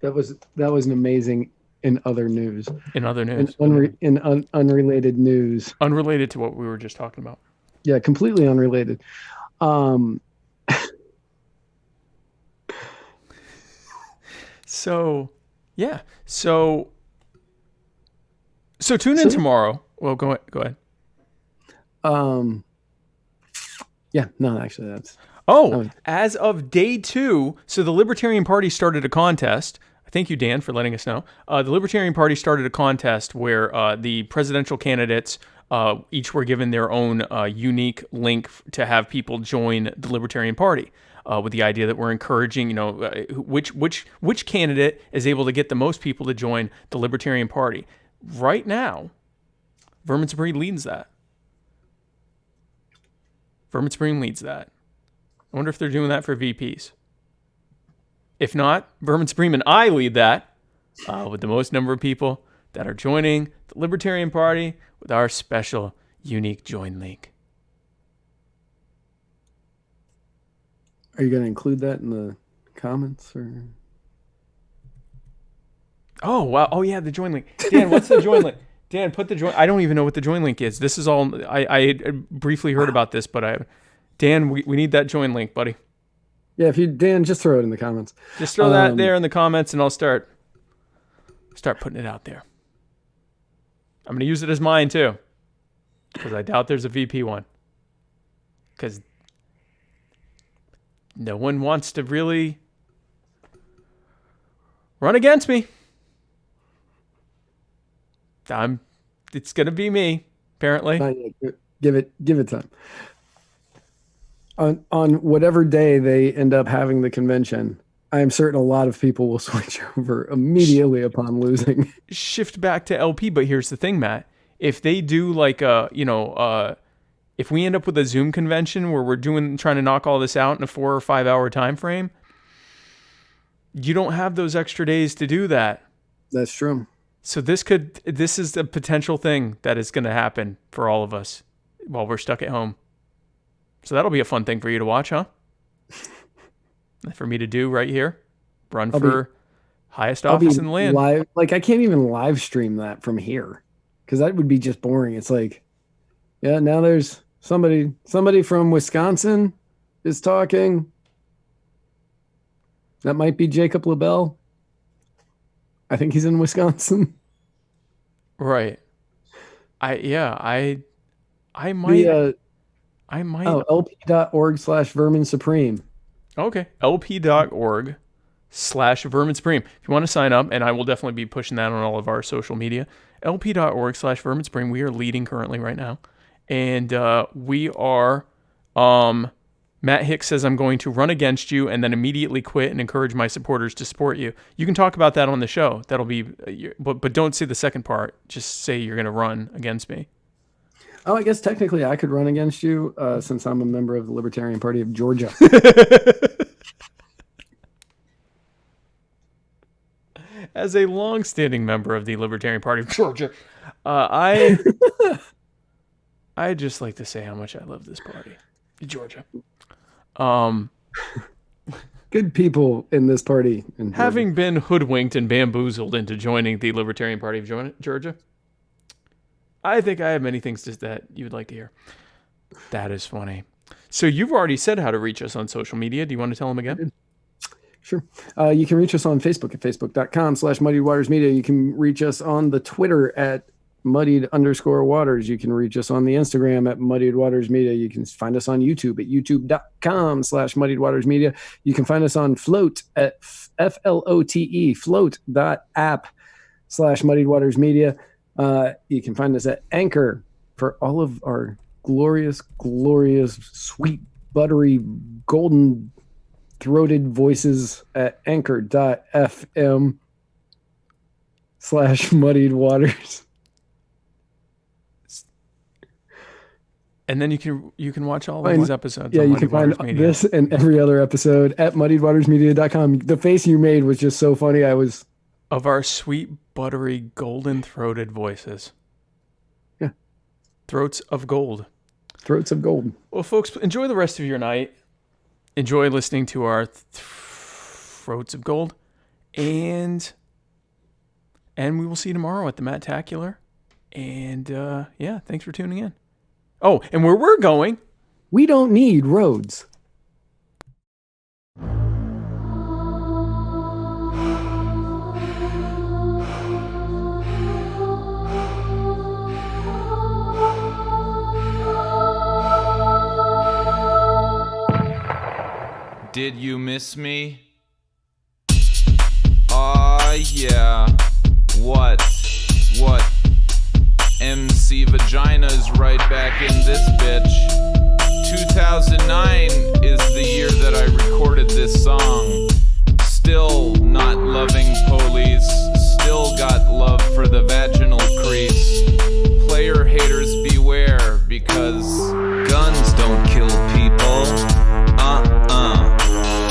That was an amazing in other news. In other news. Unrelated news. Unrelated to what we were just talking about. Yeah, completely unrelated. So tune in tomorrow. Well, go ahead. Yeah, no, actually that's... As of day 2, so the Libertarian Party started a contest. Thank you, Dan, for letting us know. The Libertarian Party started a contest where the presidential candidates each were given their own unique link to have people join the Libertarian Party, with the idea that we're encouraging, which candidate is able to get the most people to join the Libertarian Party. Right now, Vermin Supreme leads that. I wonder if they're doing that for VPs. If not, Vermin Supreme and I lead that with the most number of people that are joining the Libertarian Party with our special, unique join link. Are you going to include that in the comments? Or? Oh, wow. Oh, yeah, the join link. Dan, what's the join link? Dan, put the join... I don't even know what the join link is. This is all... I briefly heard about this, but Dan, we need that join link, buddy. Yeah, Dan, just throw it in the comments. Just throw that there in the comments, and I'll start putting it out there. I'm going to use it as mine, too, because I doubt there's a VP one. Because no one wants to really run against me. It's going to be me, apparently. Give it time. On whatever day they end up having the convention, I am certain a lot of people will switch over immediately upon losing. Shift back to LP, but here's the thing, Matt. If they do if we end up with a Zoom convention where we're trying to knock all this out in a 4 or 5 hour time frame, you don't have those extra days to do that. That's true. So this is a potential thing that is going to happen for all of us while we're stuck at home. So that'll be a fun thing for you to watch, huh? For me to do right here. Run for highest office in the land. Live, I can't even live stream that from here because that would be just boring. It's now there's somebody from Wisconsin is talking. That might be Jacob LaBelle. I think he's in Wisconsin. Right. I might. I might. Oh, lp.org/Vermin Supreme. Okay. lp.org/Vermin Supreme. If you want to sign up, and I will definitely be pushing that on all of our social media, lp.org/Vermin Supreme. We are leading currently right now. And we are, Matt Hicks says, I'm going to run against you and then immediately quit and encourage my supporters to support you. You can talk about that on the show. That'll be, but don't say the second part. Just say you're going to run against me. Oh, I guess technically I could run against you since I'm a member of the Libertarian Party of Georgia. As a long-standing member of the Libertarian Party of Georgia, I just like to say how much I love this party, Georgia. Good people in this party. Having been hoodwinked and bamboozled into joining the Libertarian Party of Georgia, I think I have many things that you would like to hear. That is funny. So you've already said how to reach us on social media. Do you want to tell them again? Sure. You can reach us on Facebook at facebook.com/MuddiedWatersMedia. You can reach us on the Twitter at Muddied_Waters. You can reach us on the Instagram at Muddied Waters Media. You can find us on YouTube at youtube.com/Muddied Waters Media. You can find us on Flote at FLOTE, flote.app/Muddied Waters Media. You can find us at Anchor for all of our glorious, sweet, buttery, golden throated voices at anchor.fm/Muddied Waters. And then you can watch all of these episodes. Yeah, you can find this and every other episode at muddiedwatersmedia.com. The face you made was just so funny. Of our sweet, buttery, golden-throated voices. Yeah. Throats of gold. Throats of gold. Well, folks, enjoy the rest of your night. Enjoy listening to our throats of gold. And we will see you tomorrow at the Matt-tacular. And, thanks for tuning in. Oh, and where we're going... We don't need roads. Did you miss me? Yeah. What? MC Vagina's right back in this bitch. 2009 is the year that I recorded this song. Still not loving police. Still got love for the vaginal crease. Player haters beware, because guns don't kill people.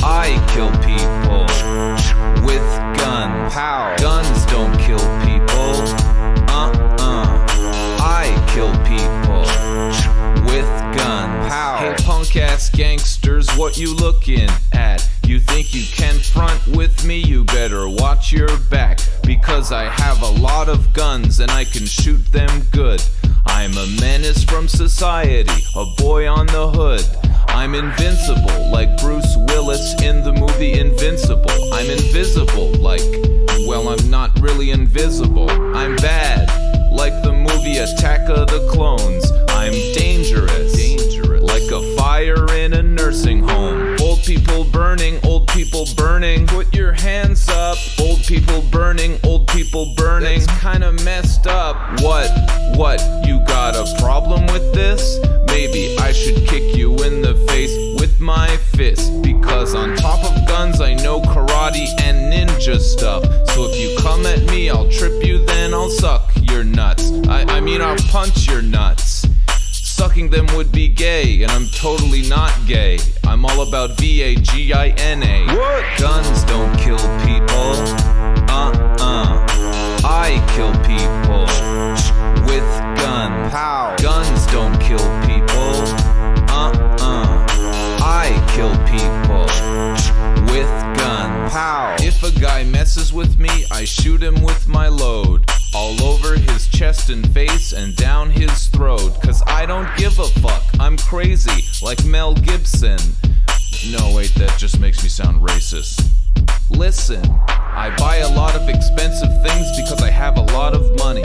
I kill people with gun. Pow. Guns don't kill people. I kill people with gun. Pow. Hey punk ass gangsters, what you looking at? You think you can front with me? You better watch your back, because I have a lot of guns and I can shoot them good. I'm a menace from society, a boy on the hood. I'm invincible, like Bruce Willis in the movie Invincible. I'm invisible, well, I'm not really invisible. I'm bad, like the movie Attack of the Clones. I'm dangerous, like a fire in a nursing home. Old people burning, put your hands up. Old people burning, that's kinda messed up. What, you got a problem with this? Maybe I should kick you in the face with my fist, because on top of guns I know karate and ninja stuff. So if you come at me, I'll trip you, then I'll suck your nuts. I mean I'll punch your nuts. Sucking them would be gay, and I'm totally not gay. I'm all about VAGINA. What? Guns don't kill people. I kill people with gun. Pow. Guns don't kill people. I kill people with gun. Pow. If a guy messes with me, I shoot him with my load. All over his chest and face and down his throat. Cause I don't give a fuck. I'm crazy, like Mel Gibson. No, wait, that just makes me sound racist. Listen, I buy a lot of expensive things because I have a lot of money.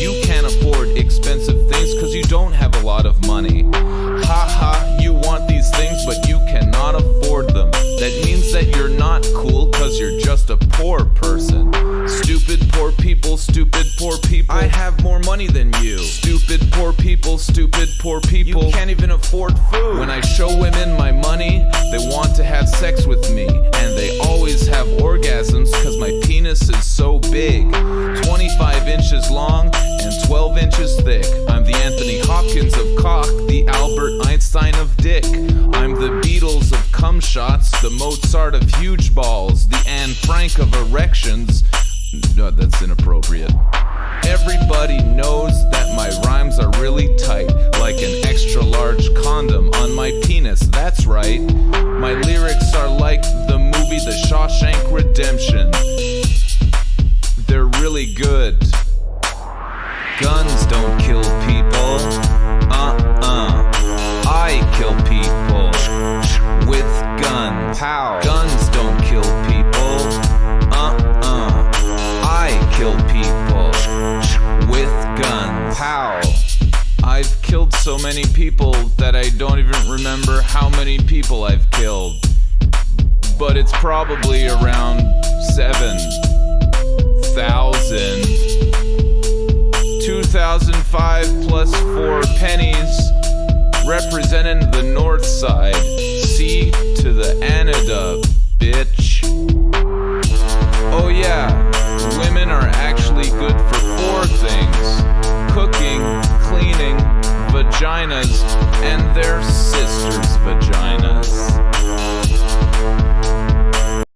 You can't afford expensive things because you don't have a lot of money. Ha ha, you want these things but you cannot afford them. That means that you're not cool because you're just a poor person. Stupid poor people, stupid poor people. I have more money than you. Stupid poor people, stupid poor people. You can't even afford food. When I show women my money, they want to have sex with me. And they always have orgasms because my penis is so big. 25 inches long and 12 inches thick. I'm the Anthony Hopkins of cock, the Albert Einstein of dick. I'm the Beatles of cum shots, the Mozart of huge balls, the Anne Frank of erections. No, that's inappropriate. Everybody knows that my rhymes are really tight, like an extra large condom on my penis, that's right. My lyrics are like the movie The Shawshank Redemption. They're really good. Guns don't kill people. I kill people with guns. Pow. Guns don't kill people. I kill people with guns. Pow. I've killed so many people that I don't even remember how many people I've killed. But it's probably around 7,000. 2005 plus 4 pennies representing the north side. C to the Anada, bitch. Oh yeah, women are actually good for 4 things: cooking, cleaning, vaginas, and their